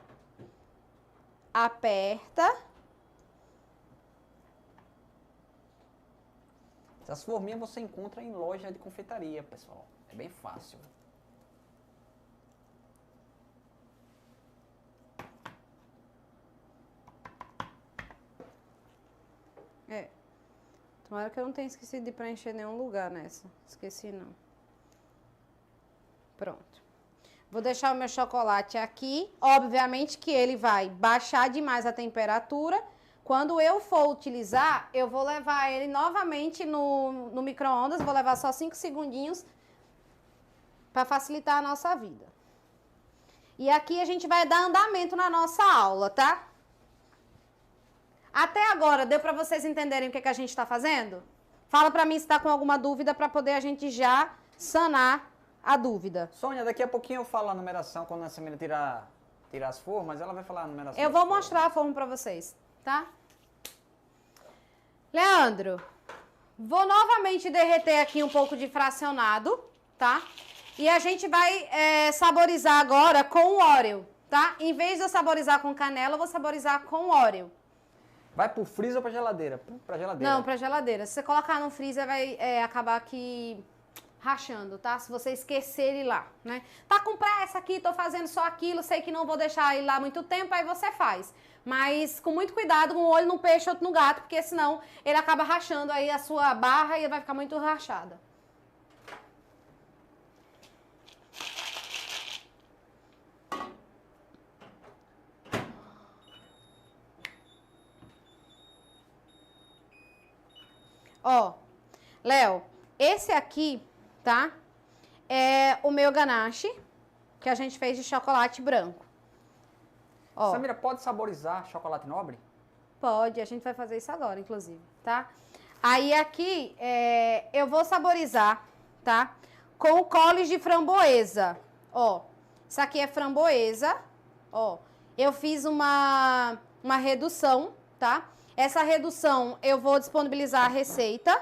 Aperta. Essas forminhas você encontra em loja de confeitaria, pessoal. É bem fácil. Tomara que eu não tenha esquecido de preencher nenhum lugar nessa. Esqueci, não. Pronto. Vou deixar o meu chocolate aqui. Obviamente que ele vai baixar demais a temperatura. Quando eu for utilizar, eu vou levar ele novamente no micro-ondas. Vou levar só 5 segundinhos para facilitar a nossa vida. E aqui a gente vai dar andamento na nossa aula, tá? Até agora, deu para vocês entenderem o que a gente está fazendo? Fala para mim se está com alguma dúvida para poder a gente já sanar a dúvida. Sônia, daqui a pouquinho eu falo a numeração quando a Samira tirar as formas, ela vai falar a numeração. Eu vou mostrar a forma para vocês, tá? Leandro, vou novamente derreter aqui um pouco de fracionado, tá? E a gente vai saborizar agora com o Oreo, tá? Em vez de eu saborizar com canela, eu vou saborizar com Oreo. Vai pro freezer ou pra geladeira? Pra geladeira. Não, pra geladeira. Se você colocar no freezer, vai acabar aqui rachando, tá? Se você esquecer ele lá, né? Tá com pressa aqui, tô fazendo só aquilo, sei que não vou deixar ele lá muito tempo, aí você faz. Mas com muito cuidado, um olho no peixe, outro no gato, porque senão ele acaba rachando aí a sua barra e vai ficar muito rachada. Ó, Léo, esse aqui, tá? É o meu ganache, que a gente fez de chocolate branco. Ó, Samira, pode saborizar chocolate nobre? pode, a gente vai fazer isso agora, inclusive, tá? Aí aqui, eu vou saborizar, tá? Com o coles de framboesa. Ó, isso aqui é framboesa, ó. Eu fiz uma redução, tá? Essa redução, eu vou disponibilizar a receita.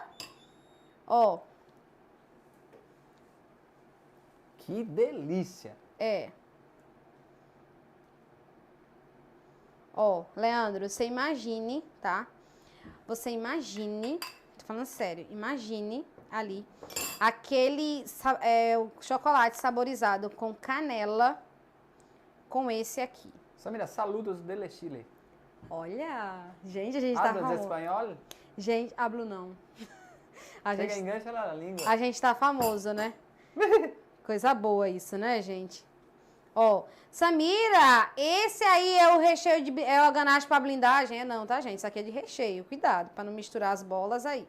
Ó. Que delícia. É. Ó, Leandro, você imagine, tá? Você imagine, tô falando sério, imagine ali aquele o chocolate saborizado com canela com esse aqui. Samira, saludos dele Chile. Olha, gente, a gente tá Hablas famoso. espanhol? Gente, hablo não. A Chega gente, engancha a língua. a gente tá famoso, né? Coisa boa isso, né, gente? Ó, Samira, esse aí é o recheio de... É o ganache pra blindagem? É não, tá, gente? Isso aqui é de recheio. Cuidado, pra não misturar as bolas aí.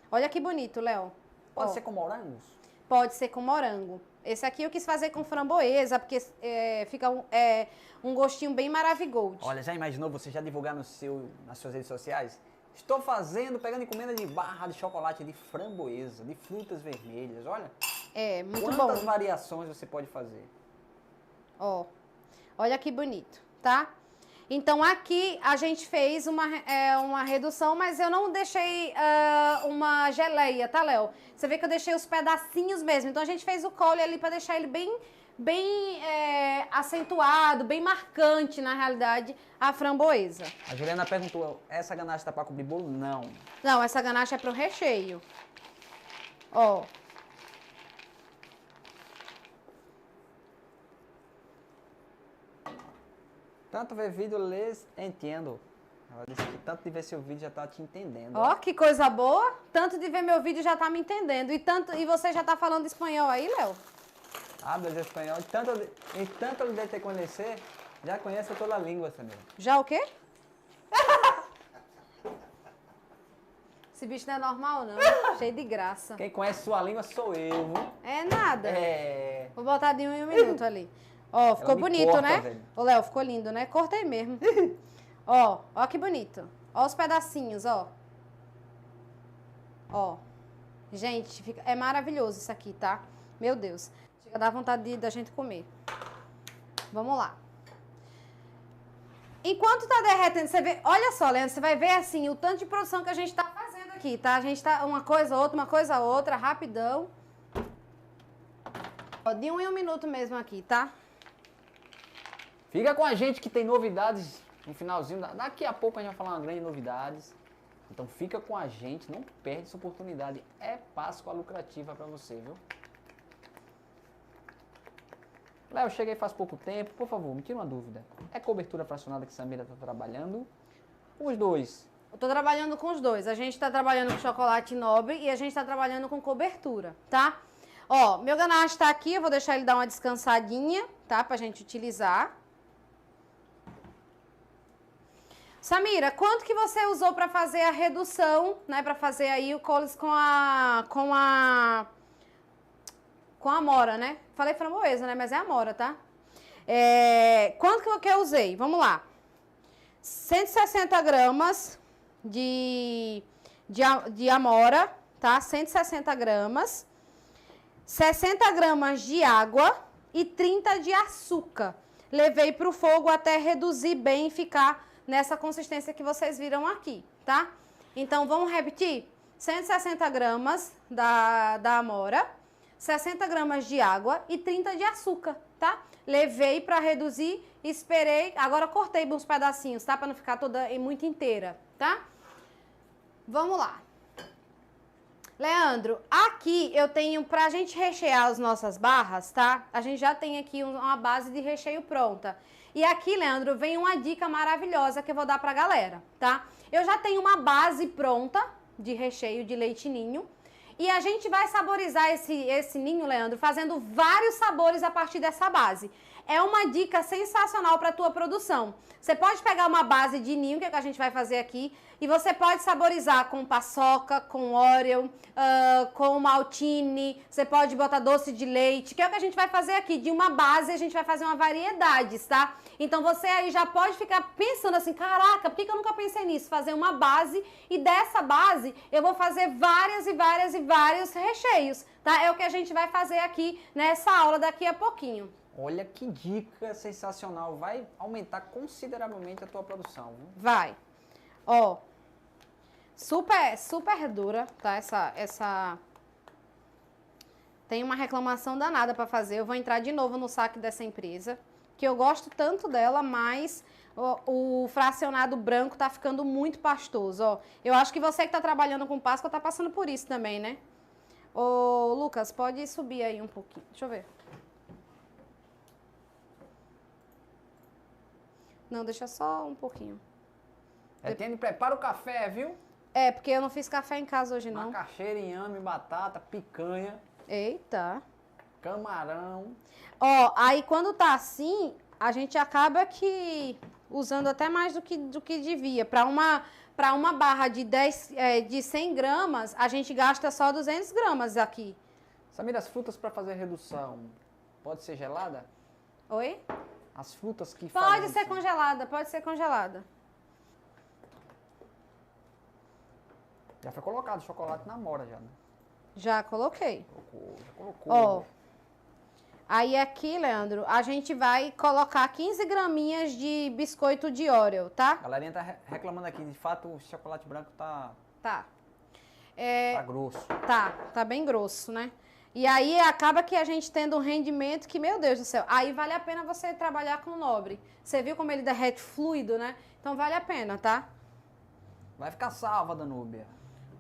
Olha que bonito, Léo. Pode Ó, ser com morangos? pode ser com morango. Esse aqui eu quis fazer com framboesa, porque fica um gostinho bem maravigold. Olha, já imaginou você já divulgar nas suas redes sociais? Estou pegando encomenda de barra de chocolate de framboesa, de frutas vermelhas. Olha, É, muito quantas bom. variações você pode fazer. Ó, olha que bonito, tá? Então aqui a gente fez uma redução, mas eu não deixei uma geleia, tá, Léo? Você vê que eu deixei os pedacinhos mesmo. Então a gente fez o caule ali pra deixar ele bem acentuado, bem marcante, na realidade, a framboesa. A Juliana perguntou, essa ganache tá pra cobrir bolo? Não. Não, essa ganache é pro recheio. Ó. Tanto ver vídeo, lhes entendo. Ela disse que tanto de ver seu vídeo já tá te entendendo. Ó, que coisa boa. Tanto de ver meu vídeo já tá me entendendo. E você já tá falando espanhol aí, Léo? Hablas espanhol. E tanto ele deve te conhecer, já conhece toda a língua, Samira. Já o quê? Esse bicho não é normal, não. Cheio de graça. Quem conhece sua língua sou eu, viu? É nada. É. Vou botar de 1 em 1 minuto ali. Ó, ficou me bonito, corta, né? velho. Ô, Léo, ficou lindo, né? Cortei mesmo. Ó que bonito. Ó os pedacinhos, ó. Ó. Gente, é maravilhoso isso aqui, tá? Meu Deus. Chega a dar vontade da gente comer. Vamos lá. Enquanto tá derretendo, você vê... Olha só, Leandro, você vai ver assim o tanto de produção que a gente tá fazendo aqui, tá? A gente tá uma coisa outra, rapidão. Ó, de 1 em 1 minuto mesmo aqui, tá? Fica com a gente que tem novidades no finalzinho. Daqui a pouco a gente vai falar uma grande novidades. Então fica com a gente, não perde essa oportunidade. É Páscoa lucrativa pra você, viu? Léo, eu cheguei faz pouco tempo. Por favor, me tira uma dúvida. É cobertura fracionada que Samira tá trabalhando? Os dois. Eu tô trabalhando com os dois. A gente tá trabalhando com chocolate nobre e a gente tá trabalhando com cobertura, tá? Ó, meu ganache tá aqui, eu vou deixar ele dar uma descansadinha, tá? Pra gente utilizar. Samira, quanto que você usou pra fazer a redução, né? Pra fazer aí o coles com a amora, né? Falei framboesa, né? Mas é amora, tá? Quanto que eu usei? Vamos lá. 160 gramas de amora, tá? 160 gramas. 60 gramas de água e 30 de açúcar. Levei pro fogo até reduzir bem e ficar nessa consistência que vocês viram aqui, tá? Então, vamos repetir? 160 gramas da amora, 60 gramas de água e 30 de açúcar, tá? Levei para reduzir, esperei, agora cortei uns pedacinhos, tá? Para não ficar toda muito inteira, tá? Vamos lá. Leandro, aqui eu tenho, pra gente rechear as nossas barras, tá? A gente já tem aqui uma base de recheio pronta. E aqui, Leandro, vem uma dica maravilhosa que eu vou dar pra galera, tá? Eu já tenho uma base pronta de recheio de leite ninho. E a gente vai saborizar esse ninho, Leandro, fazendo vários sabores a partir dessa base. É uma dica sensacional para a tua produção. Você pode pegar uma base de ninho, que é o que a gente vai fazer aqui, e você pode saborizar com paçoca, com Oreo, com maltine, você pode botar doce de leite, que é o que a gente vai fazer aqui. De uma base, a gente vai fazer uma variedade, tá? Então você aí já pode ficar pensando assim, caraca, por que eu nunca pensei nisso? Fazer uma base, e dessa base eu vou fazer vários recheios, tá? É o que a gente vai fazer aqui nessa aula daqui a pouquinho. Olha que dica sensacional. Vai aumentar consideravelmente a tua produção, viu? Vai. Ó, super dura, tá? Tem uma reclamação danada para fazer. Eu vou entrar de novo no saque dessa empresa, que eu gosto tanto dela, mas o fracionado branco tá ficando muito pastoso, ó. Eu acho que você que tá trabalhando com Páscoa tá passando por isso também, né? Ô, Lucas, pode subir aí um pouquinho. Deixa eu ver. Não, deixa só um pouquinho. Etienne, prepara o café, viu? É, porque eu não fiz café em casa hoje, não. Macaxeira, inhame, batata, picanha, Eita. camarão. Ó, aí quando tá assim, a gente acaba que usando até mais do que devia. Para uma barra de 100 gramas, a gente gasta só 200 gramas aqui. Samira, as frutas para fazer redução, pode ser gelada? Oi? As frutas que Pode fazem ser redução. congelada, pode ser congelada. Já foi colocado chocolate na mora já, né? Já coloquei. Já colocou. Ó. Aí aqui, Leandro, a gente vai colocar 15 graminhas de biscoito de Oreo, tá? A galerinha tá reclamando aqui, de fato o chocolate branco tá Tá. grosso. Tá bem grosso, né? E aí acaba que a gente tendo um rendimento que, meu Deus do céu, aí vale a pena você trabalhar com o Nobre. Você viu como ele derrete fluido, né? Então vale a pena, tá? Vai ficar salva, Danúbia.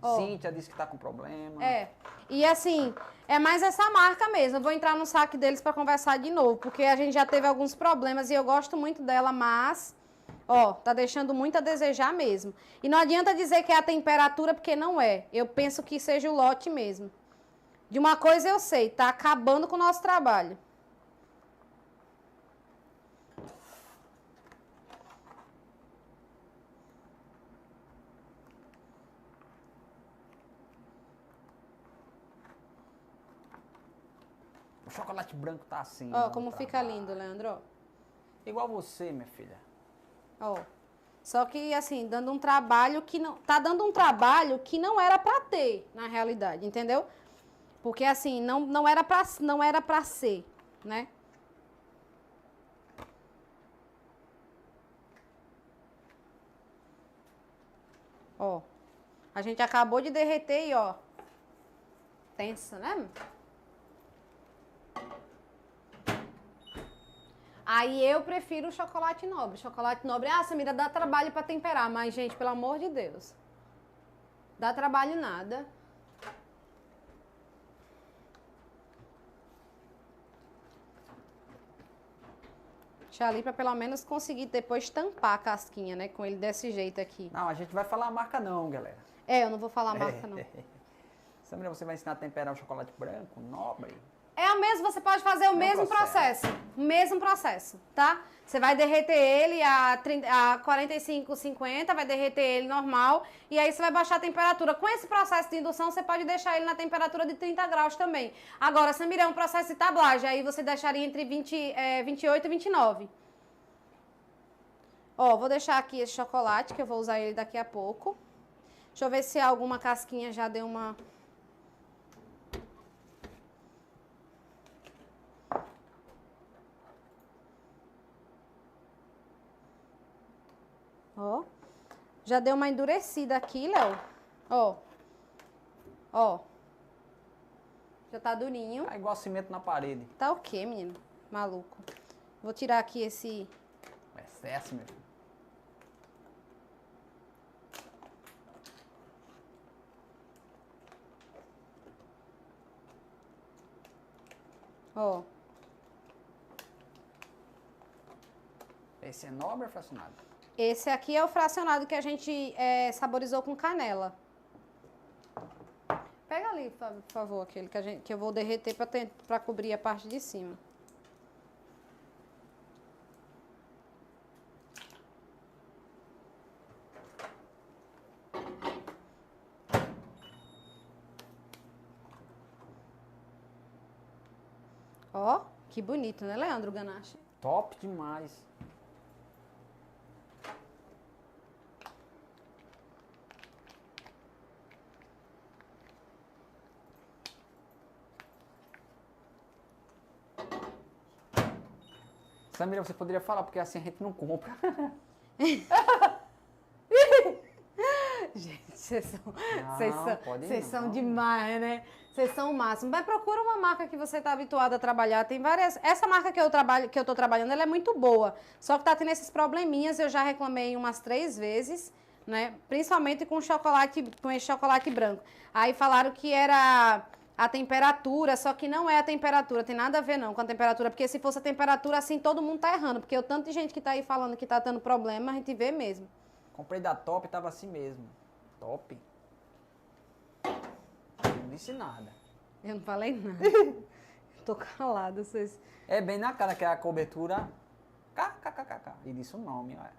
Ó. Cíntia disse que tá com problema. É. E assim, é mais essa marca mesmo. Eu vou entrar no saque deles pra conversar de novo, porque a gente já teve alguns problemas e eu gosto muito dela, mas, ó, tá deixando muito a desejar mesmo. E não adianta dizer que é a temperatura, porque não é. Eu penso que seja o lote mesmo. De uma coisa eu sei, tá acabando com o nosso trabalho. O chocolate branco tá assim. Ó, dando como fica trabalho. lindo, Leandro, ó. Igual você, minha filha. Ó. Só que, assim, dando um trabalho que não... Tá dando um trabalho que não era pra ter, na realidade, entendeu? Porque, assim, não era pra ser, né? Ó. A gente acabou de derreter e, ó. Tensa, né? Aí eu prefiro o chocolate nobre. Chocolate nobre, Samira, dá trabalho pra temperar. Mas, gente, pelo amor de Deus. Dá trabalho nada. Deixa ali pra pelo menos conseguir depois tampar a casquinha, né? Com ele desse jeito aqui. Não, a gente vai falar a marca não, galera. É, eu não vou falar a marca, não. Samira, você vai ensinar a temperar o chocolate branco, nobre? É o mesmo, você pode fazer o mesmo processo. O mesmo processo, tá? Você vai derreter ele a 45, 50, vai derreter ele normal, e aí você vai baixar a temperatura. Com esse processo de indução, você pode deixar ele na temperatura de 30 graus também. Agora, Samira, é um processo de tablagem, aí você deixaria entre 28 e 29. Ó, vou deixar aqui esse chocolate, que eu vou usar ele daqui a pouco. Deixa eu ver se alguma casquinha já deu uma... Ó, já deu uma endurecida aqui, Léo. Ó, ó. Já tá durinho. Tá igual cimento na parede. Tá o quê, menino? Maluco. Vou tirar aqui esse... O excesso, meu filho. Ó. Esse é nobre ou fracionado? Esse aqui é o fracionado que a gente saborizou com canela. Pega ali, por favor, aquele que eu vou derreter pra cobrir a parte de cima. Ó, que bonito, né, Leandro Ganache? Top demais. Samira, você poderia falar, porque assim a gente não compra. Gente. Vocês são não. demais, né? Vocês são o máximo. Mas procura uma marca que você está habituado a trabalhar. Tem várias. Essa marca que eu tô trabalhando, ela é muito boa. Só que tá tendo esses probleminhas. Eu já reclamei umas 3 vezes, né? Principalmente com esse chocolate branco. Aí falaram que era a temperatura, só que não é a temperatura. Tem nada a ver não com a temperatura, porque se fosse a temperatura, assim todo mundo tá errando. Porque o tanto de gente que tá aí falando que tá tendo problema, a gente vê mesmo. Comprei da Top, tava assim mesmo. Top. Não disse nada. Eu não falei nada. Tô calada, vocês. É bem na cara que é a cobertura KKKK. E disse o nome, olha.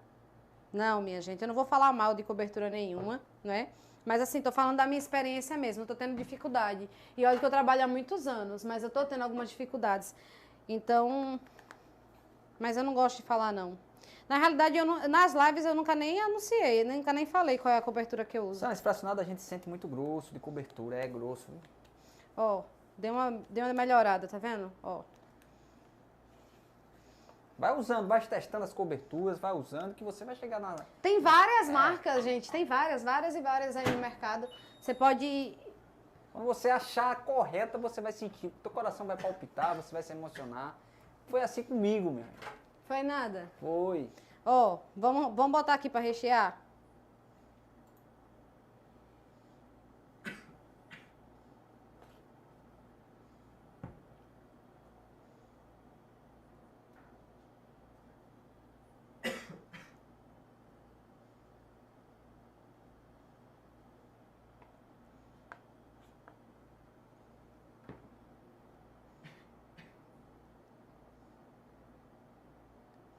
Não, minha gente, eu não vou falar mal de cobertura nenhuma, né? Mas assim, tô falando da minha experiência mesmo, eu tô tendo dificuldade. E olha que eu trabalho há muitos anos, mas eu tô tendo algumas dificuldades. Então, mas eu não gosto de falar não. Na realidade, nas lives eu nunca nem anunciei, nunca nem falei qual é a cobertura que eu uso. Esse fracionado a gente sente muito grosso de cobertura, é grosso. Ó, deu uma melhorada, tá vendo? Ó. Vai usando, vai testando as coberturas, vai usando que você vai chegar na... Tem várias marcas, gente, tem várias e várias aí no mercado. Você pode... Quando você achar a correta, você vai sentir, teu coração vai palpitar, você vai se emocionar. Foi assim comigo, meu. Foi nada? Foi. Ó, vamos botar aqui pra rechear?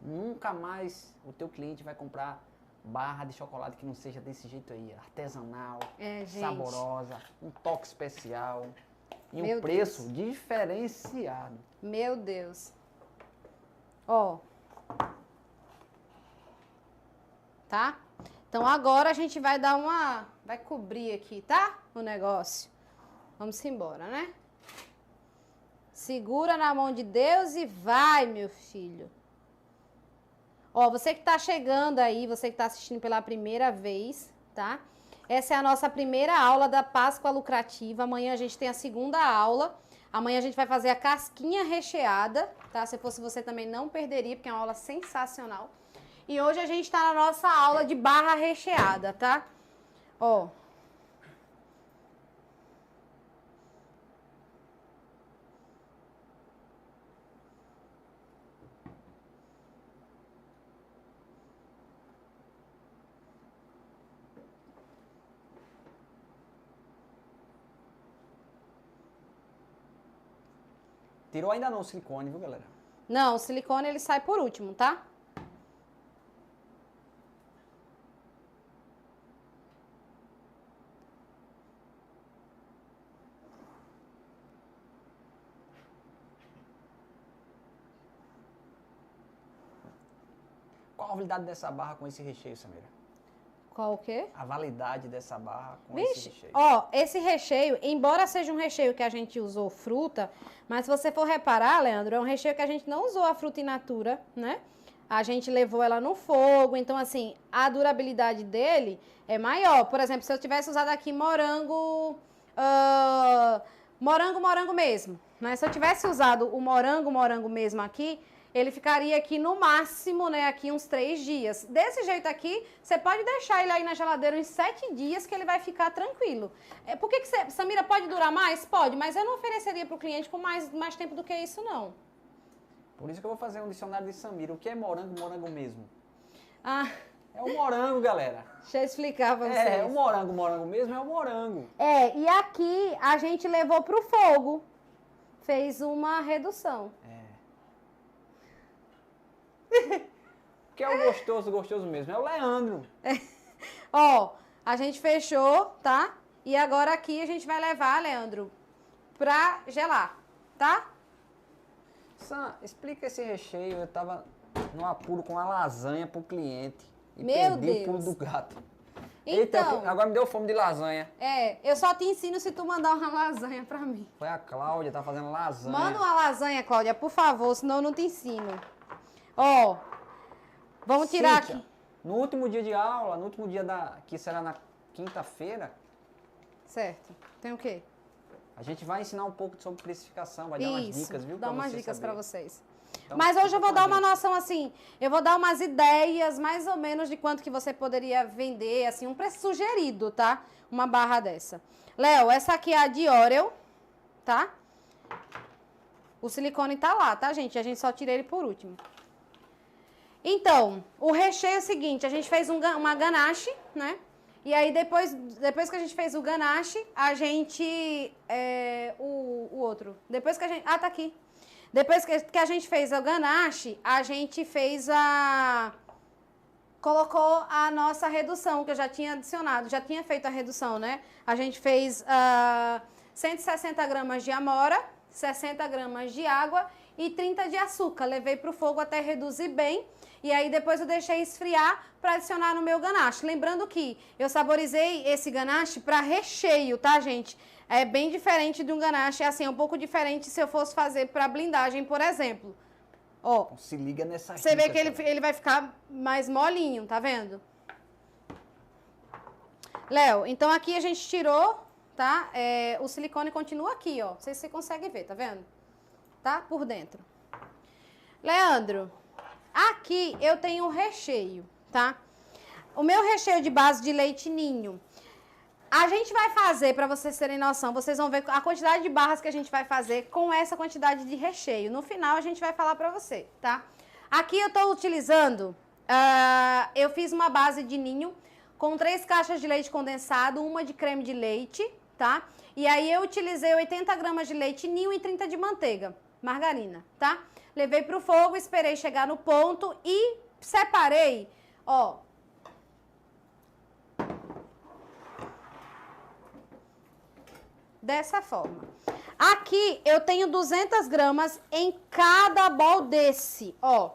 Nunca mais o teu cliente vai comprar barra de chocolate que não seja desse jeito aí, artesanal, gente. saborosa, um toque especial e Meu um preço diferenciado. Meu Deus. Ó. Tá? Então agora a gente vai dar vai cobrir aqui, tá? O negócio. Vamos embora, né? Segura na mão de Deus e vai, meu filho. Ó, você que tá chegando aí, você que tá assistindo pela primeira vez, tá? Essa é a nossa primeira aula da Páscoa Lucrativa. Amanhã a gente tem a segunda aula. Amanhã a gente vai fazer a casquinha recheada, tá? Se fosse você também não perderia, porque é uma aula sensacional. E hoje a gente tá na nossa aula de barra recheada, tá? Ó. Tirou ainda não o silicone, viu, galera? Não, o silicone ele sai por último, tá? Qual a validade dessa barra com esse recheio, Samira? Qual o quê? A validade dessa barra com esse recheio. Ó, esse recheio, embora seja um recheio que a gente usou fruta, mas se você for reparar, Leandro, é um recheio que a gente não usou a fruta in natura, né? A gente levou ela no fogo, então assim, a durabilidade dele é maior. Por exemplo, se eu tivesse usado aqui morango mesmo, né? Se eu tivesse usado o morango mesmo aqui, ele ficaria aqui no máximo, né, aqui uns 3 dias. Desse jeito aqui, você pode deixar ele aí na geladeira uns 7 dias que ele vai ficar tranquilo. Por que você, Samira, pode durar mais? Pode, mas eu não ofereceria para o cliente com mais tempo do que isso, não. Por isso que eu vou fazer um dicionário de Samira. O que é morango mesmo? Ah, É o morango, galera. deixa eu explicar para vocês. É, o morango mesmo é o morango. É, e aqui a gente levou pro fogo. Fez uma redução. O que é o gostoso mesmo? É o Leandro. Ó, a gente fechou, tá? E agora aqui a gente vai levar, Leandro, pra gelar, tá? Sam, explica esse recheio. Eu tava no apuro com a lasanha pro cliente. E Meu perdi o Deus. pulo do gato. Então, Eita, agora me deu fome de lasanha. eu só te ensino se tu mandar uma lasanha pra mim. Foi a Cláudia, tá fazendo lasanha. Manda uma lasanha, Cláudia, por favor, senão eu não te ensino. Ó, vamos tirar Cíntia, aqui. No último dia de aula, que será quinta-feira, Certo. Tem o quê? a gente vai ensinar um pouco sobre precificação, vai dar umas dicas, viu? Dá pra umas você dicas saber. pra vocês. Então, Mas hoje eu fica vou com dar a uma gente. noção assim, eu vou dar umas ideias mais ou menos de quanto que você poderia vender, assim, um preço sugerido, tá? Uma barra dessa. Léo, essa aqui é a de Oreo, tá? O silicone tá lá, tá, gente? A gente só tira ele por último. Então, o recheio é o seguinte, a gente fez uma ganache, né? E aí, depois que a gente fez o ganache, a gente... o outro. Depois que a gente... Ah, tá aqui. Depois que a gente fez o ganache, a gente fez colocou a nossa redução, que eu já tinha adicionado, já tinha feito a redução, né? A gente fez 160 gramas de amora, 60 gramas de água e 30 de açúcar. Levei para o fogo até reduzir bem. E aí depois eu deixei esfriar para adicionar no meu ganache. Lembrando que eu saborizei esse ganache para recheio, tá, gente? É bem diferente de um ganache, assim, é um pouco diferente se eu fosse fazer para blindagem, por exemplo. Ó, Então, se liga nessa você vê dica, que cara. ele vai ficar mais molinho, tá vendo? Léo, então aqui a gente tirou, tá? O silicone continua aqui, ó. Não sei se você consegue ver, tá vendo? Tá? Por dentro. Leandro, aqui eu tenho um recheio, tá? O meu recheio de base de leite ninho. A gente vai fazer, para vocês terem noção, vocês vão ver a quantidade de barras que a gente vai fazer com essa quantidade de recheio. No final, a gente vai falar para você, tá? Aqui eu tô utilizando, eu fiz uma base de ninho com 3 caixas de leite condensado, uma de creme de leite, tá? E aí eu utilizei 80 gramas de leite ninho e 30 de manteiga, margarina, tá? Levei pro fogo, esperei chegar no ponto e separei, ó... Dessa forma. Aqui eu tenho 200 gramas em cada bol desse, ó.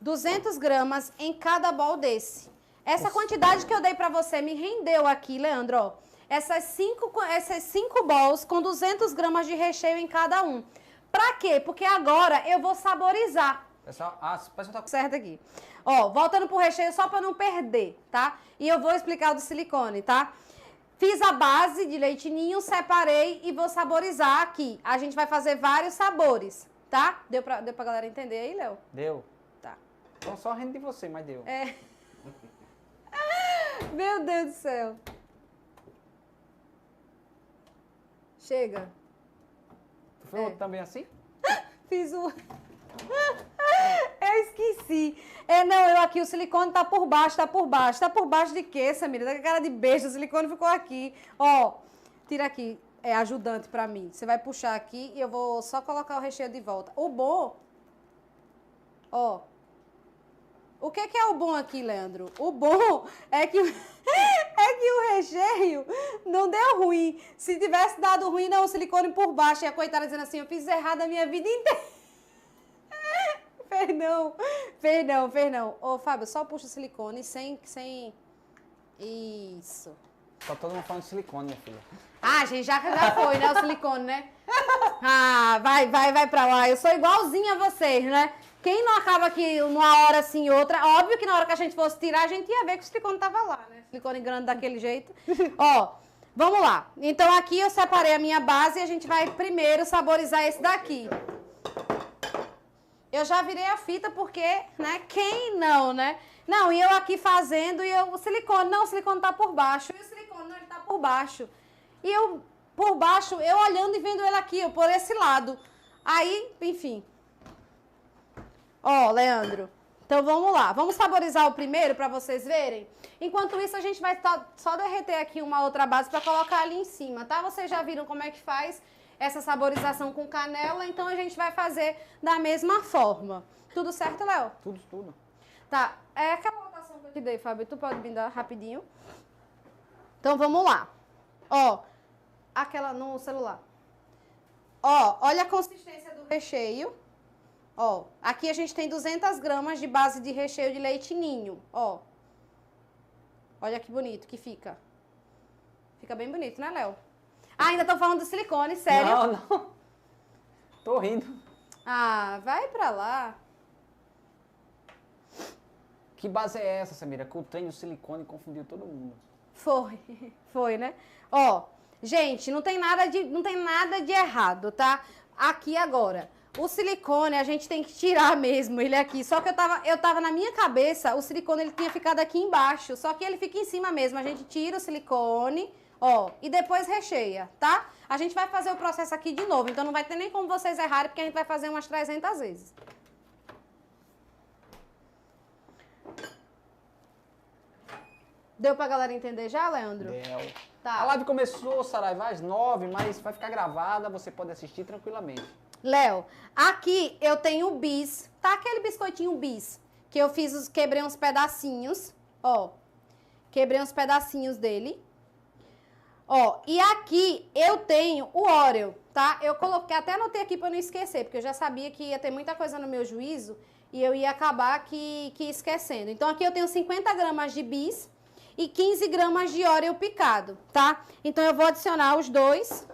200 gramas em cada bol desse. Essa quantidade que eu dei pra você me rendeu aqui, Leandro, ó. Essas 5 bols com 200 gramas de recheio em cada um. Pra quê? Porque agora eu vou saborizar. Pessoal, o pessoal tá... Certo aqui. Ó, voltando pro recheio só pra não perder, tá? E eu vou explicar o do silicone, tá? Fiz a base de leite ninho, separei e vou saborizar aqui. A gente vai fazer vários sabores, tá? Deu pra galera entender aí, Léo? Deu. Tá. Então só rindo de você, mas deu. Meu Deus do céu. Chega. Tu foi outro também assim? Fiz o... Eu esqueci. Não, eu aqui, o silicone tá por baixo, tá por baixo. Tá por baixo de quê, Samira? Tá com cara de beijo, o silicone ficou aqui. Ó, tira aqui, é ajudante pra mim. Você vai puxar aqui e eu vou só colocar o recheio de volta. O bom, ó, o que é o bom aqui, Leandro? O bom é que o recheio não deu ruim. Se tivesse dado ruim, não, o silicone por baixo. E a coitada dizendo assim, eu fiz errado a minha vida inteira. Perdão. Ô, Fábio, só puxa o silicone sem... Isso. Tá todo mundo falando de silicone, minha filha. Ah, gente, já foi, né, o silicone, né? Ah, vai pra lá. Eu sou igualzinha a vocês, né? Quem não acaba aqui numa hora assim, outra... Óbvio que na hora que a gente fosse tirar, a gente ia ver que o silicone tava lá, né? Silicone grande daquele jeito. Ó, vamos lá. Então, aqui eu separei a minha base e a gente vai primeiro saborizar esse daqui. Eu já virei a fita porque, né, quem não, né? Não, e eu aqui fazendo e o silicone tá por baixo. E o silicone, não, ele tá por baixo. E eu, por baixo, eu olhando e vendo ele aqui, por esse lado. Aí, enfim. Ó, Leandro, então vamos lá. Vamos saborizar o primeiro pra vocês verem? Enquanto isso, a gente vai só derreter aqui uma outra base pra colocar ali em cima, tá? Vocês já viram como é que faz essa saborização com canela, então a gente vai fazer da mesma forma. Tudo certo, Léo? Tudo. Tá, aquela anotação que eu te dei, Fábio, tu pode me dar rapidinho? Então, vamos lá. Ó, aquela no celular. Ó, olha a consistência do recheio. Ó, aqui a gente tem 200 gramas de base de recheio de leite ninho, ó. Olha que bonito que fica. Fica bem bonito, né, Léo? Ah, ainda tô falando do silicone, sério? Não. Tô rindo. Ah, vai pra lá. Que base é essa, Samira? Que o trem do silicone confundiu todo mundo. Foi, né? Ó, gente, não tem nada de errado, tá? Aqui agora, o silicone a gente tem que tirar mesmo ele aqui. Só que eu tava na minha cabeça, o silicone ele tinha ficado aqui embaixo, só que ele fica em cima mesmo. A gente tira o silicone, ó, e depois recheia, tá? A gente vai fazer o processo aqui de novo, então não vai ter nem como vocês errarem, porque a gente vai fazer umas 300 vezes. Deu pra galera entender já, Leandro? Deu. Tá. A live começou, Saraiva, às 9, mas vai ficar gravada, você pode assistir tranquilamente. Léo, aqui eu tenho o bis, tá? Aquele biscoitinho bis, que eu quebrei uns pedacinhos, ó. Quebrei uns pedacinhos dele. Ó, e aqui eu tenho o Oreo, tá? Eu coloquei, até anotei aqui pra eu não esquecer, porque eu já sabia que ia ter muita coisa no meu juízo e eu ia acabar que esquecendo. Então aqui eu tenho 50 gramas de bis e 15 gramas de Oreo picado, tá? Então eu vou adicionar os dois.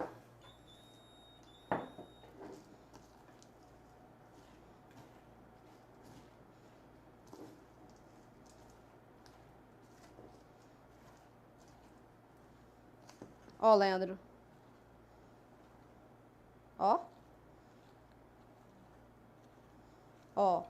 Ó, Leandro. Ó. Ó.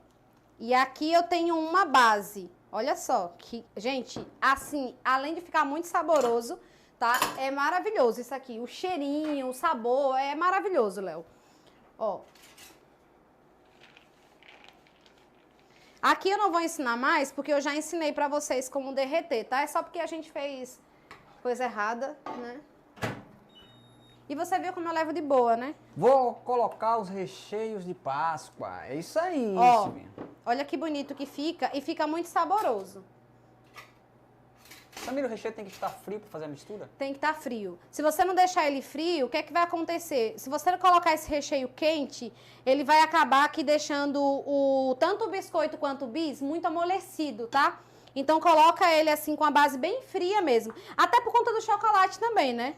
E aqui eu tenho uma base. Olha só, que, gente, assim, além de ficar muito saboroso, tá? É maravilhoso isso aqui. O cheirinho, o sabor, é maravilhoso, Léo. Ó. Aqui eu não vou ensinar mais, porque eu já ensinei pra vocês como derreter, tá? É só porque a gente fez coisa errada, né? E você viu como eu levo de boa, né? Vou colocar os recheios de Páscoa. É isso aí, Ó, Silvinha. olha que bonito que fica e fica muito saboroso. Samira, o recheio tem que estar frio para fazer a mistura? Tem que estar frio. Se você não deixar ele frio, o que é que vai acontecer? Se você colocar esse recheio quente, ele vai acabar aqui deixando tanto o biscoito quanto o bis muito amolecido, tá? Então coloca ele assim com a base bem fria mesmo. Até por conta do chocolate também, né?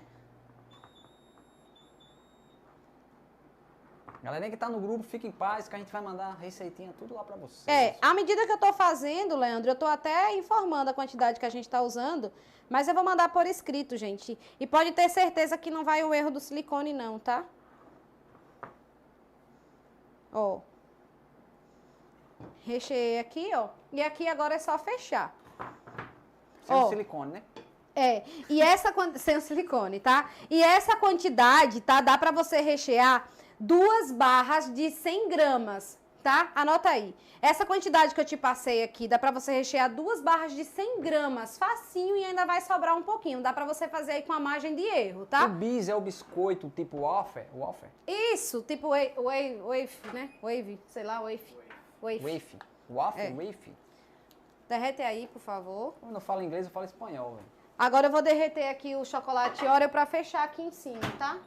Galerinha que tá no grupo, fica em paz que a gente vai mandar a receitinha tudo lá pra vocês. É, à medida que eu tô fazendo, Leandro, eu tô até informando a quantidade que a gente tá usando, mas eu vou mandar por escrito, gente. E pode ter certeza que não vai o erro do silicone não, tá? Ó. Recheei aqui, ó. E aqui agora é só fechar. Sem Ó. silicone, né? É, e essa sem o silicone, tá? E essa quantidade, tá? Dá pra você rechear 2 barras de 100 gramas, tá? Anota aí. Essa quantidade que eu te passei aqui, dá pra você rechear 2 barras de 100 gramas, facinho, e ainda vai sobrar um pouquinho. Dá pra você fazer aí com a margem de erro, tá? O bis é o biscoito tipo wafer? Wafer? Isso, tipo wave, né? Wave, sei lá, wave. Wafer. Wafer? É. Wafer? Derrete aí, por favor. Quando eu falo inglês, eu falo espanhol, velho. Agora eu vou derreter aqui o chocolate Oreo pra fechar aqui em cima, tá?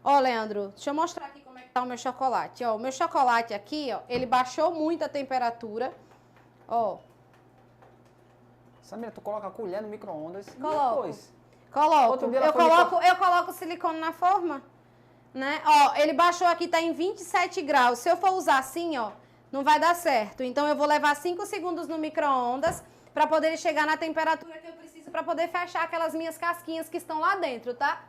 Ó, Leandro, deixa eu mostrar aqui como é que tá o meu chocolate. Ó, o meu chocolate aqui, ó, ele baixou muito a temperatura. Ó. Samira, tu coloca a colher no micro-ondas e Coloco. depois. Coloco. Outro dia ela Eu coloco o silicone na forma, né? Ó, ele baixou aqui, tá em 27 graus. Se eu for usar assim, ó, não vai dar certo. Então eu vou levar 5 segundos no micro-ondas pra poder ele chegar na temperatura que eu preciso pra poder fechar aquelas minhas casquinhas que estão lá dentro, tá?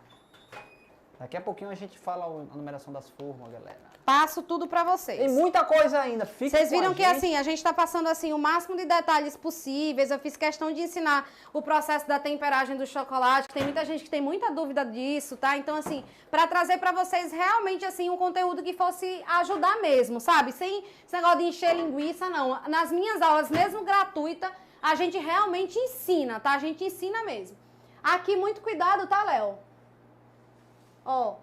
Daqui a pouquinho a gente fala a numeração das formas, galera. Passo tudo pra vocês. Tem muita coisa ainda, fica Vocês com a viram que gente. assim, a gente tá passando assim o máximo de detalhes possíveis. Eu fiz questão de ensinar o processo da temperagem do chocolate, que tem muita gente que tem muita dúvida disso, tá? Então assim, pra trazer pra vocês realmente assim um conteúdo que fosse ajudar mesmo, sabe? Sem esse negócio de encher linguiça, não. Nas minhas aulas, mesmo gratuita, a gente realmente ensina, tá? A gente ensina mesmo. Aqui muito cuidado, tá, Léo? Ó.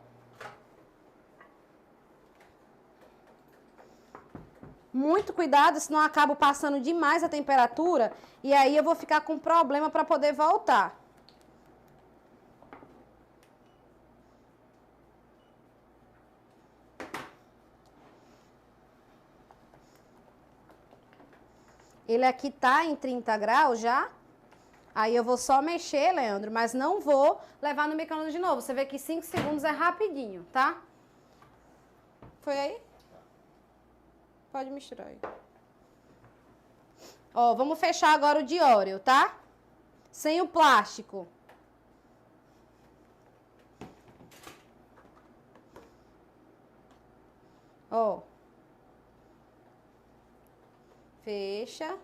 Muito cuidado, senão eu acabo passando demais a temperatura e aí eu vou ficar com problema para poder voltar. Ele aqui tá em 30 graus já. Aí eu vou só mexer, Leandro, mas não vou levar no micro-ondas de novo. Você vê que 5 segundos é rapidinho, tá? Foi aí? Pode misturar aí. Ó, vamos fechar agora o de Oreo, tá? sem o plástico. Ó. Fecha.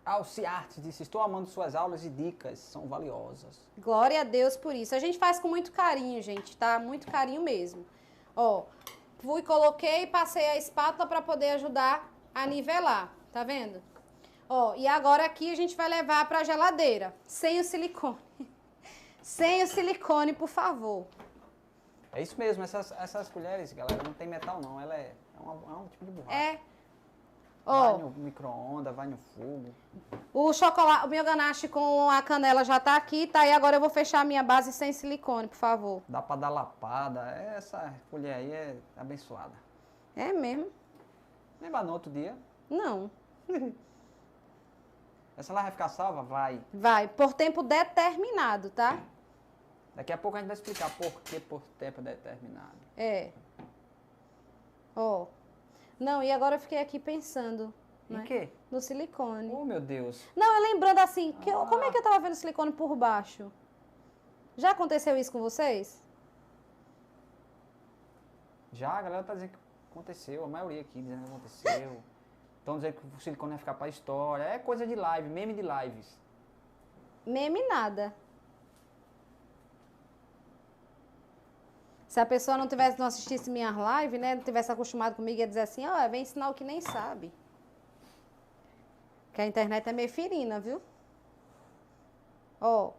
Alciarte disse, estou amando suas aulas e dicas, são valiosas. Glória a Deus por isso. A gente faz com muito carinho, gente, tá? Muito carinho mesmo. Ó, fui, coloquei e passei a espátula para poder ajudar a nivelar, tá vendo? Ó, e agora aqui a gente vai levar para a geladeira, sem o silicone. Sem o silicone, por favor. É isso mesmo, essas colheres, galera, não tem metal não, ela é um tipo de borracha. É. Vai Ó, no micro-ondas, vai no fogo. o chocolate, o meu ganache com a canela já tá aqui, tá? E agora eu vou fechar a minha base sem silicone, por favor. Dá pra dar lapada, essa colher aí é abençoada. É mesmo? Lembra no outro dia? Não. Essa lá vai ficar salva? Vai. Vai, por tempo determinado, tá? Daqui a pouco a gente vai explicar por que por tempo determinado. É. Ó. Não, e agora eu fiquei aqui pensando, Em né? quê? No silicone. Oh, meu Deus. Não, eu lembrando assim, como é que eu tava vendo silicone por baixo? Já aconteceu isso com vocês? Já a galera tá dizendo que aconteceu, a maioria aqui dizendo que aconteceu. Estão dizendo que o silicone vai ficar pra história. É coisa de live, meme de lives. Meme nada. Se a pessoa não assistisse minhas lives, né? Não tivesse acostumado comigo, ia dizer assim, ó, vem ensinar o que nem sabe. Que a internet é meio ferina, viu? Ó,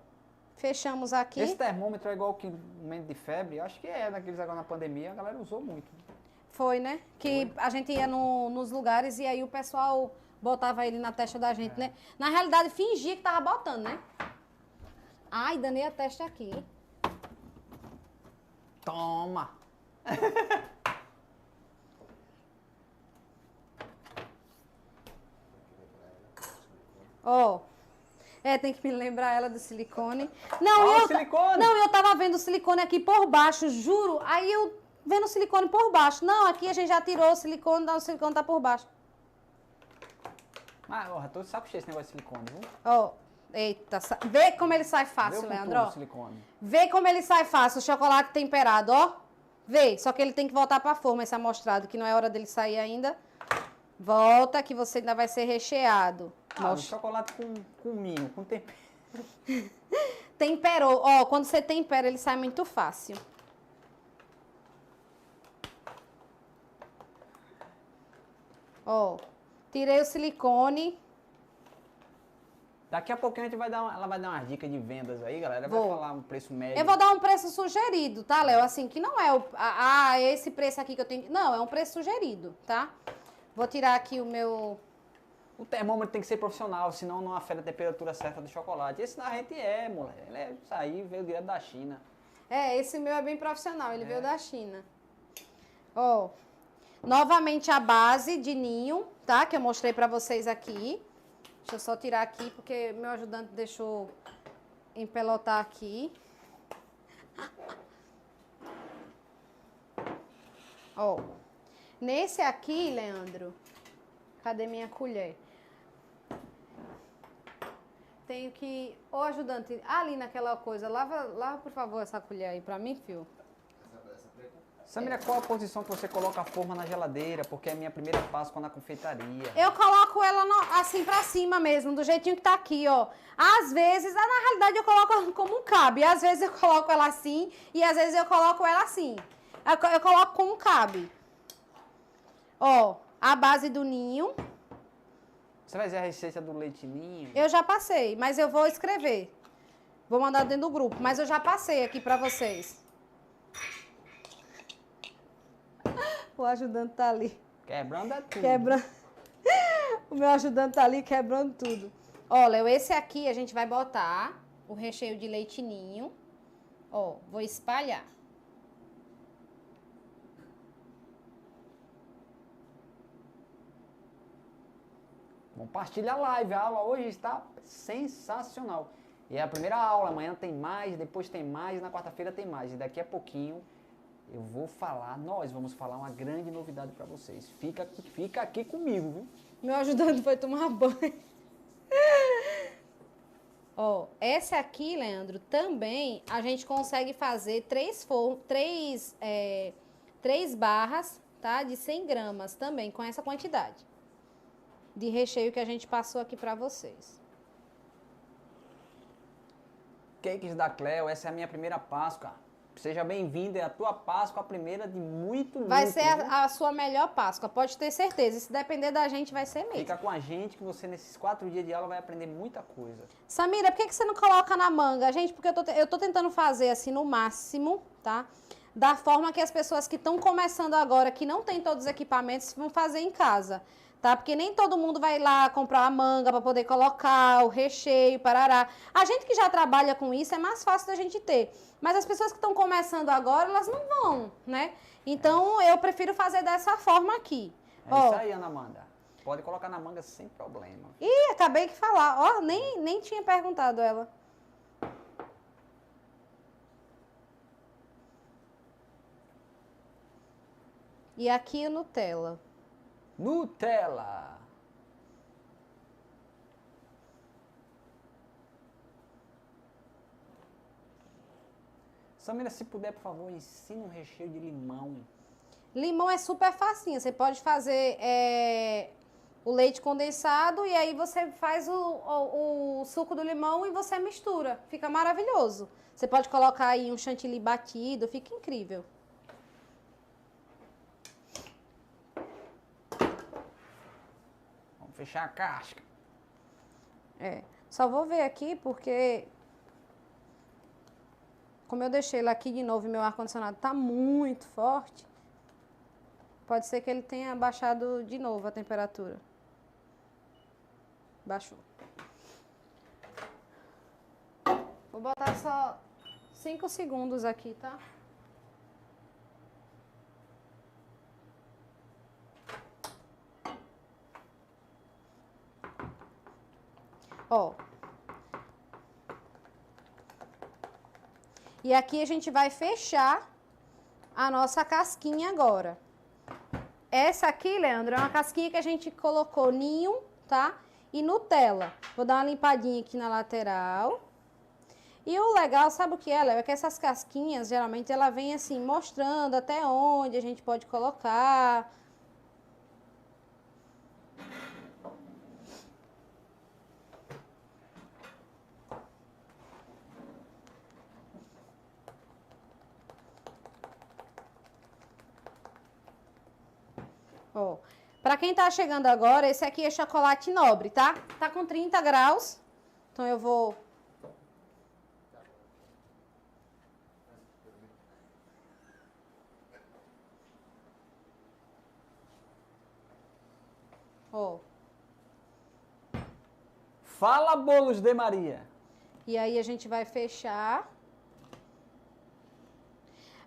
fechamos aqui. Esse termômetro é igual que momento de febre? Acho que é, naqueles agora na pandemia, a galera usou muito. Foi, né? Que a gente ia nos lugares e aí o pessoal botava ele na testa da gente, né? Na realidade, fingia que tava botando, né? Ai, danei a testa aqui. Toma! Ó. Tem que me lembrar ela do silicone. Não, Ó, eu silicone! Não, eu tava vendo o silicone aqui por baixo, juro. Aí eu vendo o silicone por baixo. Não, aqui a gente já tirou o silicone, o silicone tá por baixo. Mas, ó, tô de saco cheio esse negócio de silicone, viu? Ó, eita, vê como ele sai fácil, Deu com Leandro, tudo ó. o silicone. Vê como ele sai fácil, o chocolate temperado, ó. Vê, só que ele tem que voltar pra forma esse amostrado, que não é hora dele sair ainda. Volta, que você ainda vai ser recheado. Ah, o chocolate com ninho, com tempero. Temperou, ó, quando você tempera, ele sai muito fácil. Ó, tirei o silicone. Daqui a pouquinho a gente vai ela vai dar umas dicas de vendas aí, galera. Vai Vou. falar um preço médio. Eu vou dar um preço sugerido, tá, Léo? Assim, que não é esse preço aqui que eu tenho. Não, é um preço sugerido, tá? Vou tirar aqui o meu... O termômetro tem que ser profissional, senão não afeta a temperatura certa do chocolate. Esse na gente moleque. Isso aí veio direto da China. Esse meu é bem profissional, ele veio da China. Ó, novamente a base de ninho, tá? Que eu mostrei pra vocês aqui. Deixa eu só tirar aqui, porque meu ajudante deixou empelotar aqui. Ó, nesse aqui, Leandro, cadê minha colher? Tenho que... Ô, ajudante, ali naquela coisa, lava por favor essa colher aí pra mim, fio. Samira, qual a posição que você coloca a forma na geladeira? Porque é a minha primeira Páscoa na confeitaria. Eu coloco ela assim pra cima mesmo, do jeitinho que tá aqui, ó. Às vezes, na realidade eu coloco como cabe. Às vezes eu coloco ela assim e às vezes eu coloco ela assim. Eu coloco como cabe. Ó, a base do ninho. Você vai dizer a receita do leite ninho? Eu já passei, mas eu vou escrever. Vou mandar dentro do grupo, mas eu já passei aqui pra vocês. O ajudante tá ali. Quebrando é tudo. Quebrando. O meu ajudante tá ali quebrando tudo. Ó, Léo, esse aqui a gente vai botar o recheio de leite ninho. Ó, vou espalhar. Compartilha a live, a aula hoje está sensacional. E é a primeira aula, amanhã tem mais, depois tem mais, na quarta-feira tem mais. E daqui a pouquinho eu vou falar, nós vamos falar uma grande novidade para vocês. Fica aqui comigo, viu? Meu ajudante foi tomar banho. Ó, essa aqui, Leandro, também a gente consegue fazer três barras, tá? De 100 gramas também, com essa quantidade de recheio que a gente passou aqui pra vocês. Cakes da Cleo, essa é a minha primeira Páscoa. Seja bem-vindo, é a tua Páscoa, a primeira de muito Vai lucro, ser viu? a sua melhor Páscoa, pode ter certeza. E se depender da gente, vai ser mesmo. Fica com a gente que você nesses 4 dias de aula vai aprender muita coisa. Samira, por que você não coloca na manga? Gente, porque eu tô tentando fazer assim no máximo, tá? Da forma que as pessoas que estão começando agora, que não tem todos os equipamentos, vão fazer em casa, tá? Porque nem todo mundo vai lá comprar a manga para poder colocar o recheio, parará. A gente que já trabalha com isso é mais fácil da gente ter. Mas as pessoas que estão começando agora, elas não vão, né? Então, eu prefiro fazer dessa forma aqui. É isso aí, Ana Amanda. Pode colocar na manga sem problema. Ih, acabei de falar. Ó, nem tinha perguntado ela. E aqui o Nutella. Nutella. Samira, se puder, por favor, ensina um recheio de limão. Limão é super facinho. Você pode fazer o leite condensado e aí você faz o suco do limão e você mistura. Fica maravilhoso. Você pode colocar aí um chantilly batido, fica incrível. Vamos fechar a casca. Só vou ver aqui porque... Como eu deixei ele aqui de novo e meu ar-condicionado tá muito forte, pode ser que ele tenha baixado de novo a temperatura. Baixou. Vou botar só 5 segundos aqui, tá? Ó. E aqui a gente vai fechar a nossa casquinha agora. Essa aqui, Leandro, é uma casquinha que a gente colocou ninho, tá? E Nutella. Vou dar uma limpadinha aqui na lateral. E o legal, sabe o que é, Léo? É que essas casquinhas, geralmente, ela vem assim, mostrando até onde a gente pode colocar. Ó, pra quem tá chegando agora, esse aqui é chocolate nobre, tá? Tá com 30 graus. Então eu vou... Ó. Fala, bolos de Maria. E aí a gente vai fechar.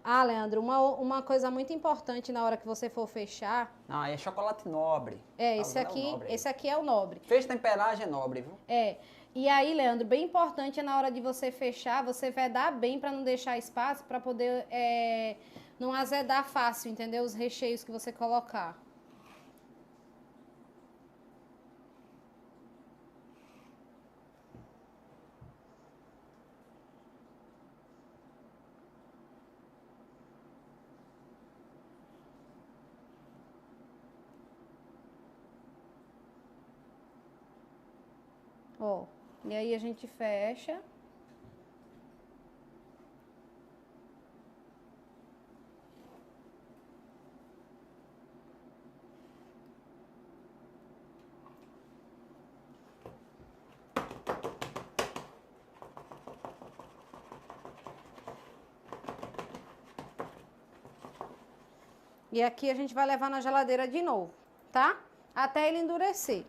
Ah, Leandro, uma coisa muito importante na hora que você for fechar... Não, é chocolate nobre. esse Tá usando o aqui, nobre aí. esse aqui é o nobre. Fez temperagem é nobre, viu? E aí, Leandro, bem importante é na hora de você fechar, você vedar bem para não deixar espaço para poder não azedar fácil, entendeu? Os recheios que você colocar. Ó, e aí a gente fecha. E aqui a gente vai levar na geladeira de novo, tá? Até ele endurecer.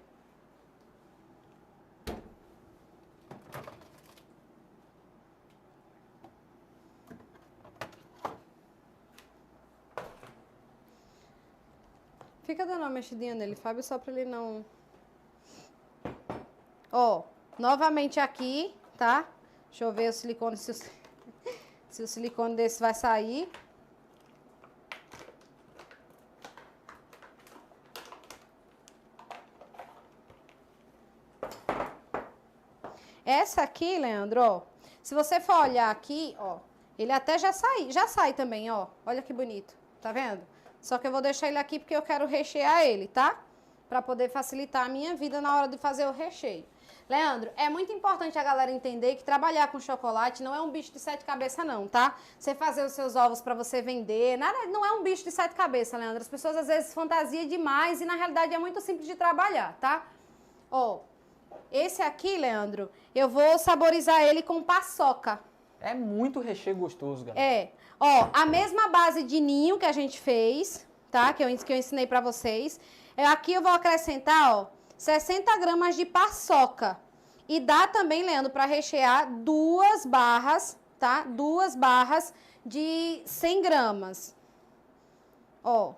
Fica dando uma mexidinha nele, Fábio, só pra ele não... Ó, novamente aqui, tá? Deixa eu ver o silicone, se o silicone desse vai sair. Essa aqui, Leandro, ó, se você for olhar aqui, ó, ele até já sai também, ó. Olha que bonito, tá vendo? Só que eu vou deixar ele aqui porque eu quero rechear ele, tá? Pra poder facilitar a minha vida na hora de fazer o recheio. Leandro, é muito importante a galera entender que trabalhar com chocolate não é um bicho de 7 cabeças não, tá? Você fazer os seus ovos pra você vender, nada, não é um bicho de 7 cabeças, Leandro. As pessoas às vezes fantasiam demais e na realidade é muito simples de trabalhar, tá? Ó, esse aqui, Leandro, eu vou saborizar ele com paçoca. É muito recheio gostoso, galera. É, ó, a mesma base de ninho que a gente fez, tá? Que eu ensinei pra vocês. Aqui eu vou acrescentar, ó, 60 gramas de paçoca. E dá também, Leandro, pra rechear 2 barras, tá? 2 barras de 100 gramas. Ó.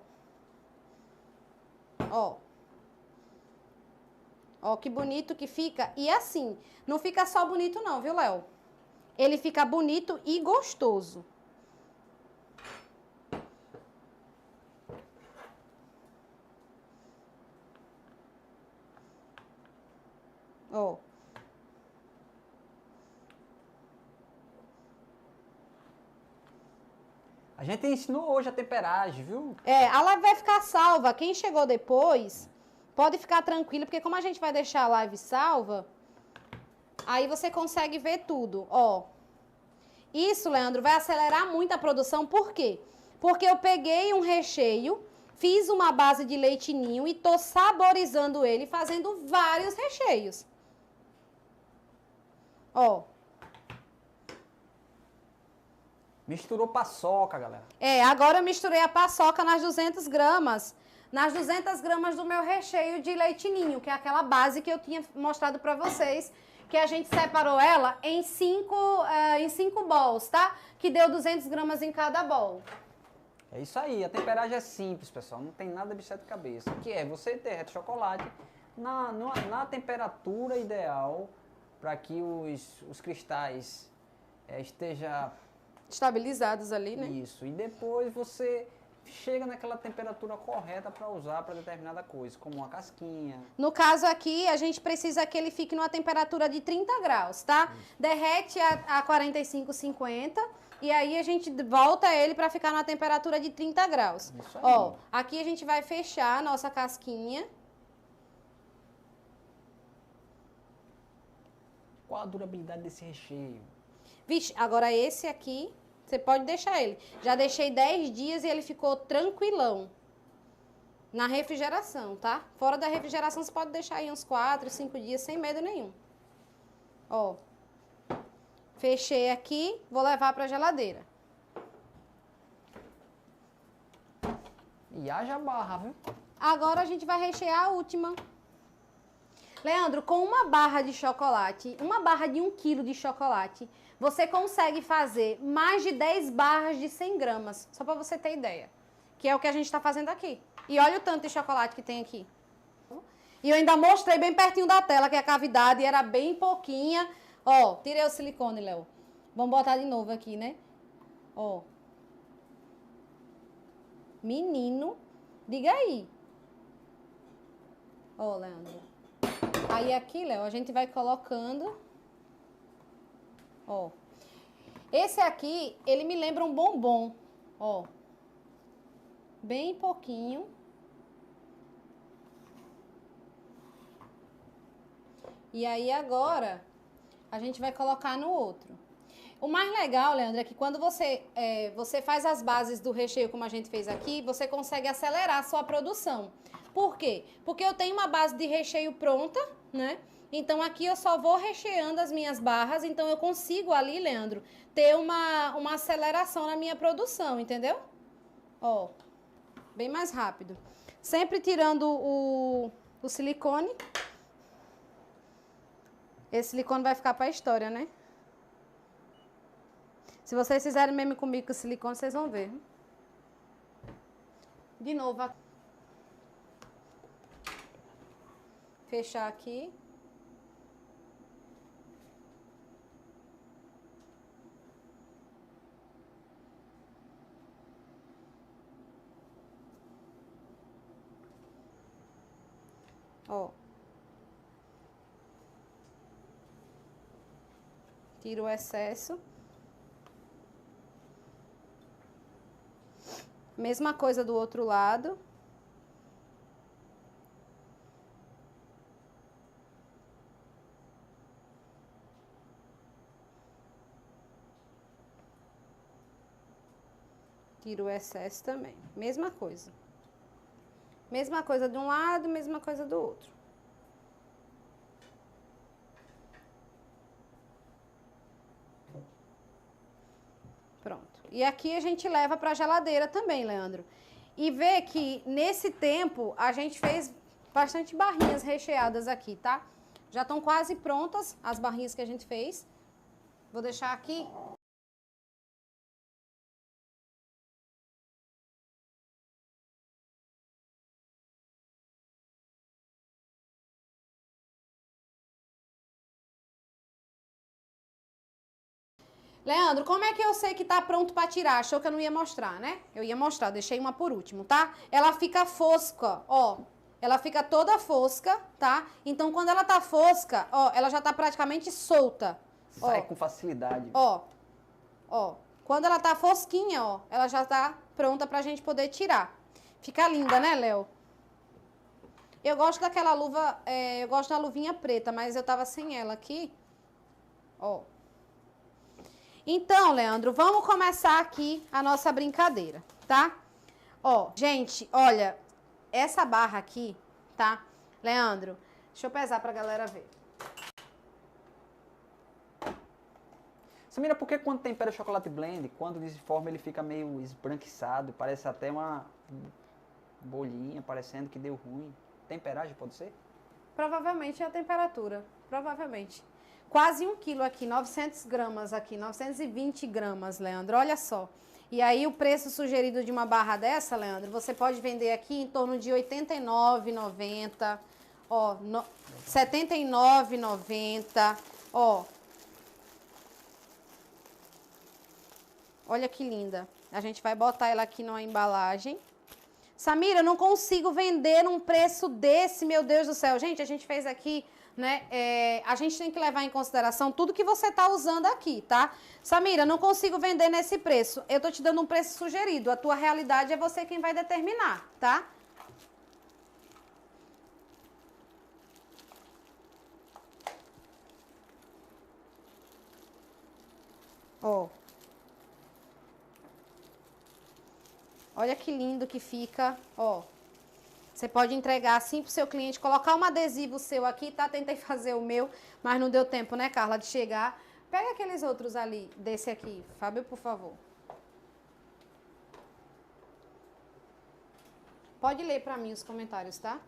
Ó. Ó, que bonito que fica. E assim, não fica só bonito não, viu, Léo? Ele fica bonito e gostoso. Ó. A gente ensinou hoje a temperagem, viu? A live vai ficar salva. Quem chegou depois, pode ficar tranquilo, porque como a gente vai deixar a live salva, aí você consegue ver tudo, ó. Isso, Leandro, vai acelerar muito a produção, por quê? Porque eu peguei um recheio, fiz uma base de leite ninho e tô saborizando ele, fazendo vários recheios. Ó. Misturou paçoca, galera. Agora eu misturei a paçoca nas 200 gramas. Nas 200 gramas do meu recheio de leite ninho, que é aquela base que eu tinha mostrado pra vocês, que a gente separou ela em 5 bols, tá? Que deu 200 gramas em cada bowl. É isso aí, a temperagem é simples, pessoal. Não tem nada de 7 cabeças. O que é? Você derrete chocolate na temperatura ideal para que os cristais estejam Estabilizados ali, né? Isso. E depois você chega naquela temperatura correta para usar para determinada coisa, como uma casquinha. No caso aqui, a gente precisa que ele fique numa temperatura de 30 graus, tá? Isso. Derrete a 45, 50 e aí a gente volta ele para ficar numa temperatura de 30 graus. Isso aí. Ó, aqui a gente vai fechar a nossa casquinha. Qual a durabilidade desse recheio? Vixe, agora esse aqui, você pode deixar ele. Já deixei 10 dias e ele ficou tranquilão. Na refrigeração, tá? Fora da refrigeração, você pode deixar aí uns 4, 5 dias sem medo nenhum. Ó. Fechei aqui, vou levar pra geladeira. E haja barra, viu? Agora a gente vai rechear a última. Leandro, com uma barra de chocolate, uma barra de 1 quilo de chocolate, você consegue fazer mais de 10 barras de 100 gramas. Só pra você ter ideia. Que é o que a gente tá fazendo aqui. E olha o tanto de chocolate que tem aqui. E eu ainda mostrei bem pertinho da tela que a cavidade era bem pouquinha. Ó, tirei o silicone, Léo. Vamos botar de novo aqui, né? Ó. Menino, diga aí. Ó, Leandro. Aí aqui, Léo, a gente vai colocando. Ó. Esse aqui, ele me lembra um bombom. Ó. Bem pouquinho. E aí agora, a gente vai colocar no outro. O mais legal, Leandro, é que quando você faz as bases do recheio como a gente fez aqui, você consegue acelerar a sua produção. Por quê? Porque eu tenho uma base de recheio pronta, né? Então aqui eu só vou recheando as minhas barras, então eu consigo ali, Leandro, ter uma aceleração na minha produção, entendeu? Ó, bem mais rápido. Sempre tirando o silicone. Esse silicone vai ficar pra história, né? Se vocês fizerem meme comigo com silicone, vocês vão ver. De novo. Fechar aqui. Ó. Tira o excesso. Mesma coisa do outro lado. Tira o excesso também. Mesma coisa. Mesma coisa de um lado, mesma coisa do outro. Pronto. E aqui a gente leva para a geladeira também, Leandro. E vê que nesse tempo a gente fez bastante barrinhas recheadas aqui, tá? Já estão quase prontas as barrinhas que a gente fez. Vou deixar aqui. Leandro, como é que eu sei que tá pronto pra tirar? Achou que eu não ia mostrar, né? Eu ia mostrar, deixei uma por último, tá? Ela fica fosca, ó. Ela fica toda fosca, tá? Então, quando ela tá fosca, ó, ela já tá praticamente solta. Sai Ó, com facilidade. ó, ó. Quando ela tá fosquinha, ó, ela já tá pronta pra gente poder tirar. Fica linda, né, Léo? Eu gosto daquela luva, eu gosto da luvinha preta, mas eu tava sem ela aqui. Ó. Então, Leandro, vamos começar aqui a nossa brincadeira, tá? Ó, gente, olha, essa barra aqui, tá? Leandro, deixa eu pesar pra galera ver. Samira, por que quando tempera o chocolate blend, quando desforma ele fica meio esbranquiçado, parece até uma bolinha, parecendo que deu ruim? Temperagem pode ser? Provavelmente é a temperatura, provavelmente. Quase 1 quilo aqui, 900 gramas aqui, 920 gramas, Leandro, olha só. E aí o preço sugerido de uma barra dessa, Leandro, você pode vender aqui em torno de R$ 89,90, ó, R$ 79,90, ó. Olha que linda. A gente vai botar ela aqui numa embalagem. Samira, eu não consigo vender um preço desse, meu Deus do céu. Gente, a gente fez aqui, né? A gente tem que levar em consideração tudo que você tá usando aqui, tá? Samira, não consigo vender nesse preço. Eu tô te dando um preço sugerido. A tua realidade é você quem vai determinar, tá? Ó. Olha que lindo que fica, ó. Você pode entregar assim pro seu cliente, colocar um adesivo seu aqui, tá? Tentei fazer o meu, mas não deu tempo, né, Carla, de chegar. Pega aqueles outros ali, desse aqui, Fábio, por favor. Pode ler pra mim os comentários, tá?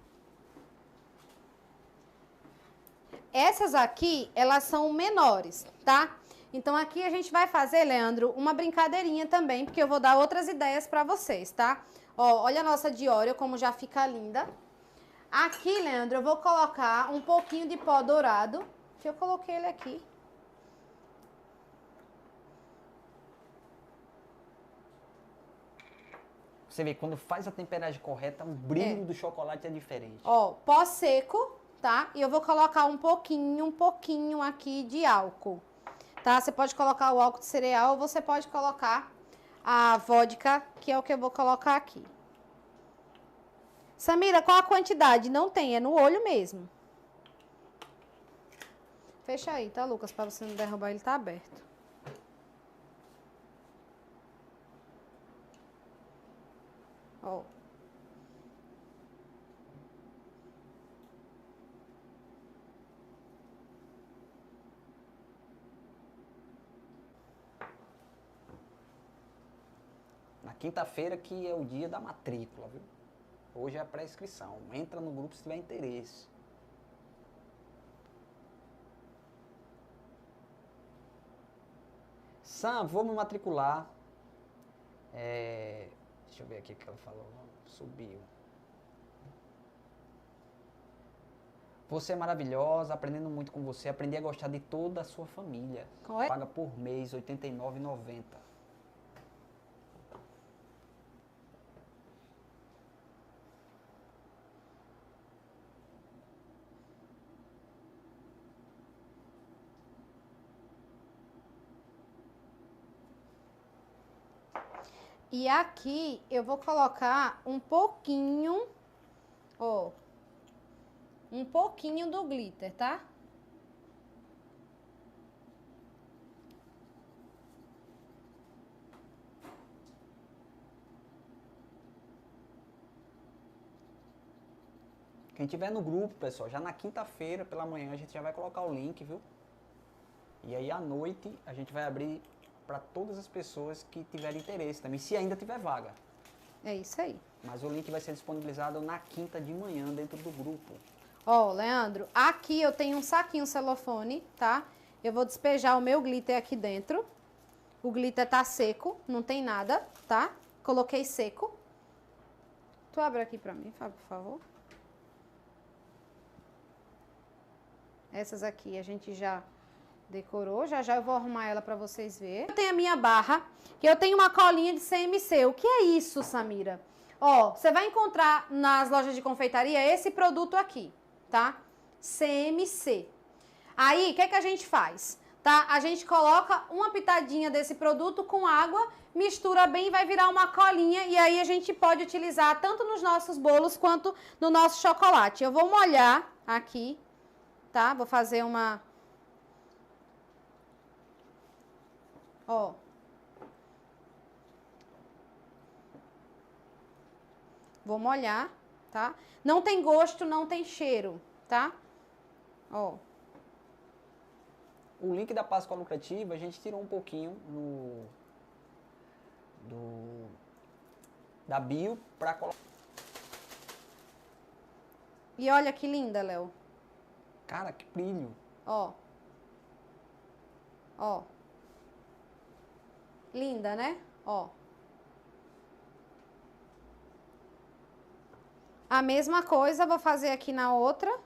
Essas aqui, elas são menores, tá? Então, aqui a gente vai fazer, Leandro, uma brincadeirinha também, porque eu vou dar outras ideias pra vocês, tá? Ó, olha a nossa Diória como já fica linda. Aqui, Leandro, eu vou colocar um pouquinho de pó dourado, que eu coloquei ele aqui. Você vê, quando faz a temperagem correta, o brilho do chocolate é diferente. Ó, pó seco, tá? E eu vou colocar um pouquinho aqui de álcool, tá? Você pode colocar o álcool de cereal ou você pode colocar a vodka, que é o que eu vou colocar aqui. Samira, qual a quantidade? Não tem, é no olho mesmo. Fecha aí, tá, Lucas? Pra você não derrubar, ele tá aberto. Ó. Na quinta-feira que é o dia da matrícula, viu? Hoje é a pré-inscrição. Entra no grupo se tiver interesse. Sam, vou me matricular. Deixa eu ver aqui o que ela falou. Subiu. Você é maravilhosa, aprendendo muito com você. Aprendi a gostar de toda a sua família. Qual é? Paga por mês, R$ 89,90. E aqui eu vou colocar um pouquinho, ó, um pouquinho do glitter, tá? Quem tiver no grupo, pessoal, já na quinta-feira pela manhã a gente já vai colocar o link, viu? E aí à noite a gente vai abrir para todas as pessoas que tiverem interesse também, se ainda tiver vaga. É isso aí. Mas o link vai ser disponibilizado na quinta de manhã dentro do grupo. Ó, Leandro, aqui eu tenho um saquinho celofane, tá? Eu vou despejar o meu glitter aqui dentro. O glitter tá seco, não tem nada, tá? Coloquei seco. Tu abre aqui pra mim, Fábio, por favor. Essas aqui a gente já decorou, já já eu vou arrumar ela pra vocês verem. Eu tenho a minha barra, que eu tenho uma colinha de CMC. O que é isso, Samira? Ó, você vai encontrar nas lojas de confeitaria esse produto aqui, tá? CMC. Aí, o que é que a gente faz? Tá? A gente coloca uma pitadinha desse produto com água, mistura bem e vai virar uma colinha. E aí a gente pode utilizar tanto nos nossos bolos quanto no nosso chocolate. Eu vou molhar aqui, tá? Vou fazer uma... Ó. Vou molhar, tá? Não tem gosto, não tem cheiro, tá? Ó. O link da Páscoa Lucrativa a gente tirou um pouquinho da bio para colocar. E olha que linda, Léo. Cara, que brilho. Ó. Ó. Linda, né? Ó. A mesma coisa, vou fazer aqui na outra.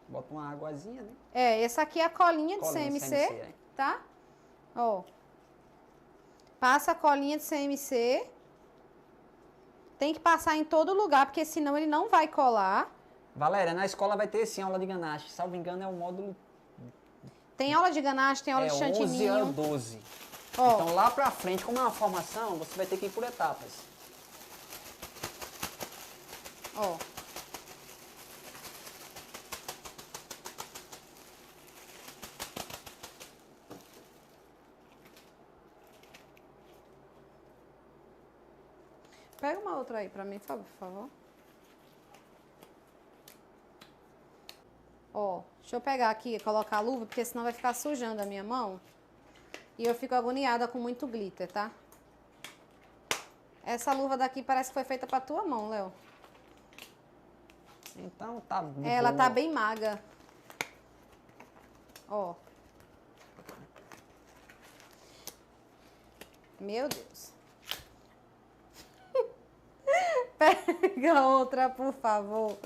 Bota uma águazinha, né? É, essa aqui é a colinha de Colinha de CMC, CMC, tá? Ó. Passa a colinha de CMC. Tem que passar em todo lugar, porque senão ele não vai colar. Valéria, na escola vai ter sim aula de ganache. Salvo engano, é o módulo Tem aula de ganache, tem aula de 11 a chantininho. 12. Ó. Então lá pra frente, como é uma formação, você vai ter que ir por etapas. Ó. Pega uma outra aí pra mim, por favor. Ó, deixa eu pegar aqui e colocar a luva, porque senão vai ficar sujando a minha mão. E eu fico agoniada com muito glitter, tá? Essa luva daqui parece que foi feita pra tua mão, Léo. Então tá de Ela boa. tá bem magra. Ó. Meu Deus. Pega outra, por favor.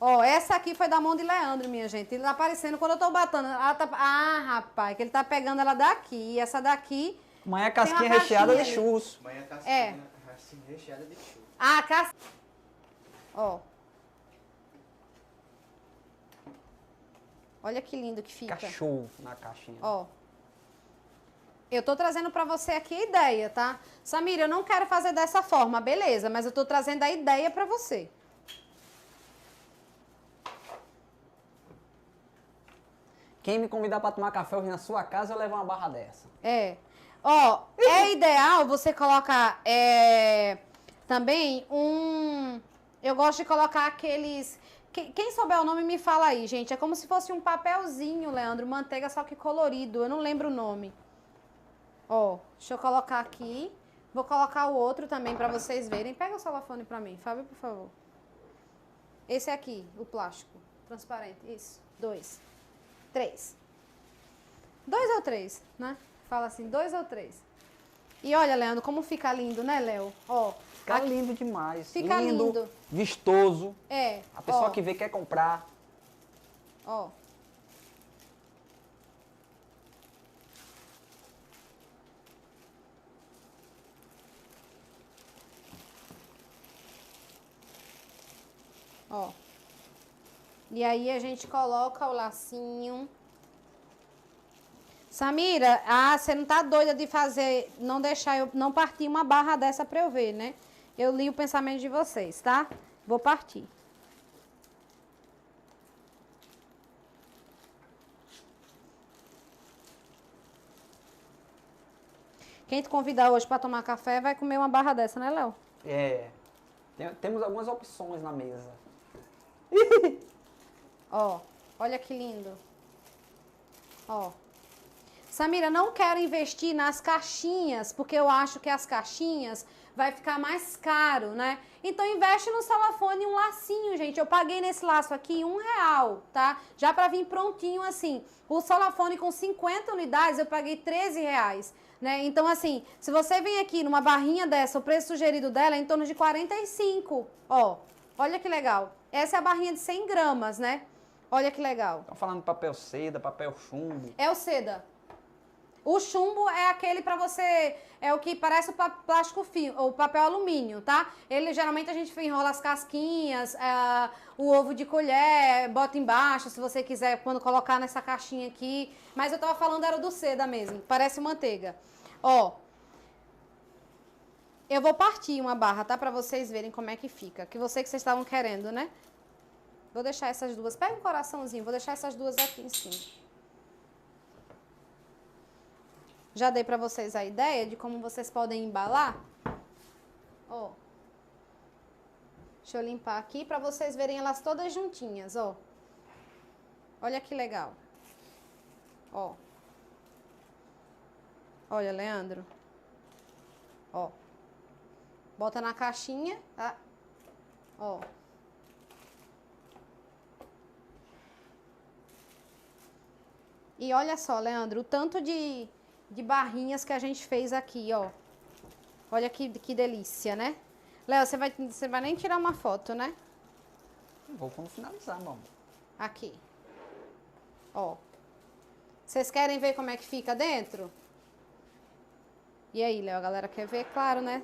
Ó, essa aqui foi da mão de Leandro, minha gente. Ele tá aparecendo quando eu tô batendo. Ela tá... Ah, rapaz, que ele tá pegando ela daqui. E essa daqui... Amanhã é Tem casquinha uma recheada de caixinha ali. churros. Amanhã tá É. assim, recheada de chuva. Ah, cas... Ó. Olha que lindo que fica. Fica show na caixinha. Ó. Eu tô trazendo pra você aqui a ideia, tá? Samira, eu não quero fazer dessa forma, beleza. Mas eu tô trazendo a ideia pra você. Quem me convidar pra tomar café hoje na sua casa, eu levo uma barra dessa. É. Ó, é ideal você colocar também um... Eu gosto de colocar aqueles... Quem souber o nome me fala aí, gente. É como se fosse um papelzinho, Leandro, manteiga, só que colorido. Eu não lembro o nome. Ó, deixa eu colocar aqui. Vou colocar o outro também pra vocês verem. Pega o celofane pra mim, Fábio, por favor. Esse aqui, o plástico. Transparente, isso. 2. 3. 2 ou 3, né? Fala assim, 2 ou 3. E olha, Leandro, como fica lindo, né, Léo? Ó. Fica lindo demais. Fica lindo. Vistoso. É. A pessoa ó, que vê quer comprar. Ó. Ó. E aí a gente coloca o lacinho. Samira, você não tá doida de fazer, não deixar eu, não partir uma barra dessa pra eu ver, né? Eu li o pensamento de vocês, tá? Vou partir. Quem te convidar hoje pra tomar café vai comer uma barra dessa, né, Léo? É. Temos algumas opções na mesa. Ó, olha que lindo. Ó. Samira, não quero investir nas caixinhas, porque eu acho que as caixinhas vai ficar mais caro, né? Então investe no celofane um lacinho, gente. Eu paguei nesse laço aqui R$1, tá? Já pra vir prontinho assim. O celofane com 50 unidades eu paguei R$13, né? Então assim, se você vem aqui numa barrinha dessa, o preço sugerido dela é em torno de 45. Ó, olha que legal. Essa é a barrinha de 100 gramas, né? Olha que legal. Estão falando de papel seda, papel chumbo. É o seda. O chumbo é aquele pra você, é o que parece o plástico fino, ou papel alumínio, tá? Ele geralmente a gente enrola as casquinhas, o ovo de colher, bota embaixo, se você quiser, quando colocar nessa caixinha aqui. Mas eu tava falando era do seda mesmo, parece manteiga. Ó, eu vou partir uma barra, tá? Pra vocês verem como é que fica, que vocês estavam querendo, né? Vou deixar essas duas, pega um coraçãozinho, vou deixar essas duas aqui em cima. Já dei pra vocês a ideia de como vocês podem embalar. Ó. Deixa eu limpar aqui pra vocês verem elas todas juntinhas, ó. Olha que legal. Ó. Olha, Leandro. Ó. Bota na caixinha, tá? Ó. E olha só, Leandro, o tanto de barrinhas que a gente fez aqui, ó. Olha que delícia, né? Léo, você vai nem tirar uma foto, né? Vou quando finalizar, mamãe. Aqui. Ó. Vocês querem ver como é que fica dentro? E aí, Léo, a galera quer ver? Claro, né?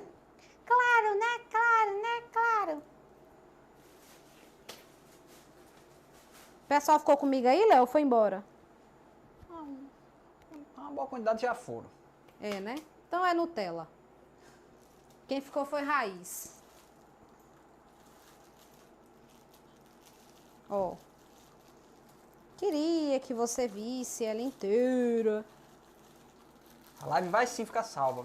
Claro, né? Claro, né? Claro. O pessoal ficou comigo aí, Léo, ou foi embora? Uma boa quantidade já foram. É, né? Então é Nutella. Quem ficou foi Raiz. Ó. Queria que você visse ela inteira. A live vai sim ficar salva.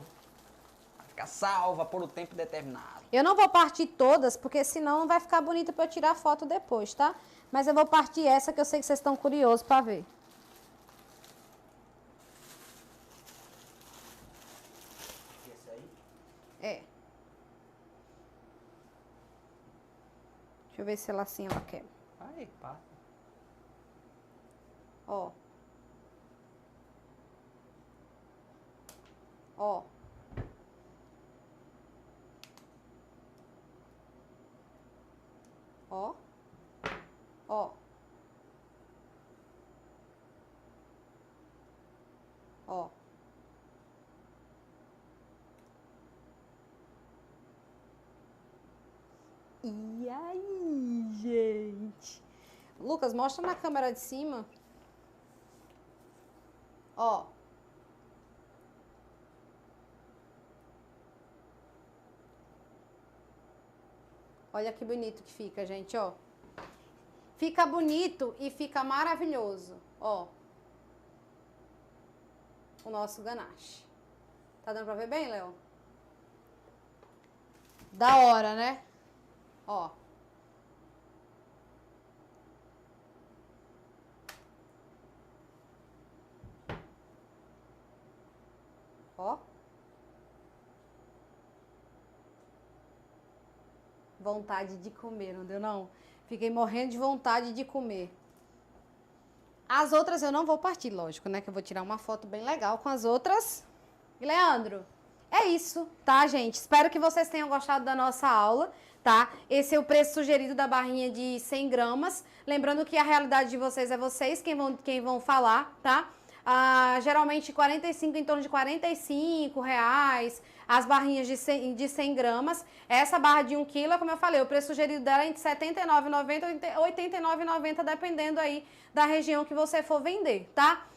Vai ficar salva por um tempo determinado. Eu não vou partir todas, porque senão não vai ficar bonita pra eu tirar foto depois, tá? Mas eu vou partir essa que eu sei que vocês estão curiosos pra ver. Esse aí? É. Deixa eu ver se ela assim ela quer. Aí, pá. Ó. Ó. Ó. Ó. Ó. E aí, gente? Lucas, mostra na câmera de cima. Ó. Olha que bonito que fica, gente, ó. Fica bonito e fica maravilhoso, ó. O nosso ganache. Tá dando pra ver bem, Léo? Da hora, né? Ó. Ó. Vontade de comer, não deu não? Fiquei morrendo de vontade de comer. As outras eu não vou partir, lógico, né? Que eu vou tirar uma foto bem legal com as outras. E Leandro, é isso, tá, gente? Espero que vocês tenham gostado da nossa aula, tá? Esse é o preço sugerido da barrinha de 100 gramas. Lembrando que a realidade de vocês é vocês quem vão falar, tá? Geralmente 45, em torno de R$45, as barrinhas de 100 gramas. Essa barra de 1 kg, como eu falei, o preço sugerido dela é entre R$ 79,90 e R$ 89,90, dependendo aí da região que você for vender, tá?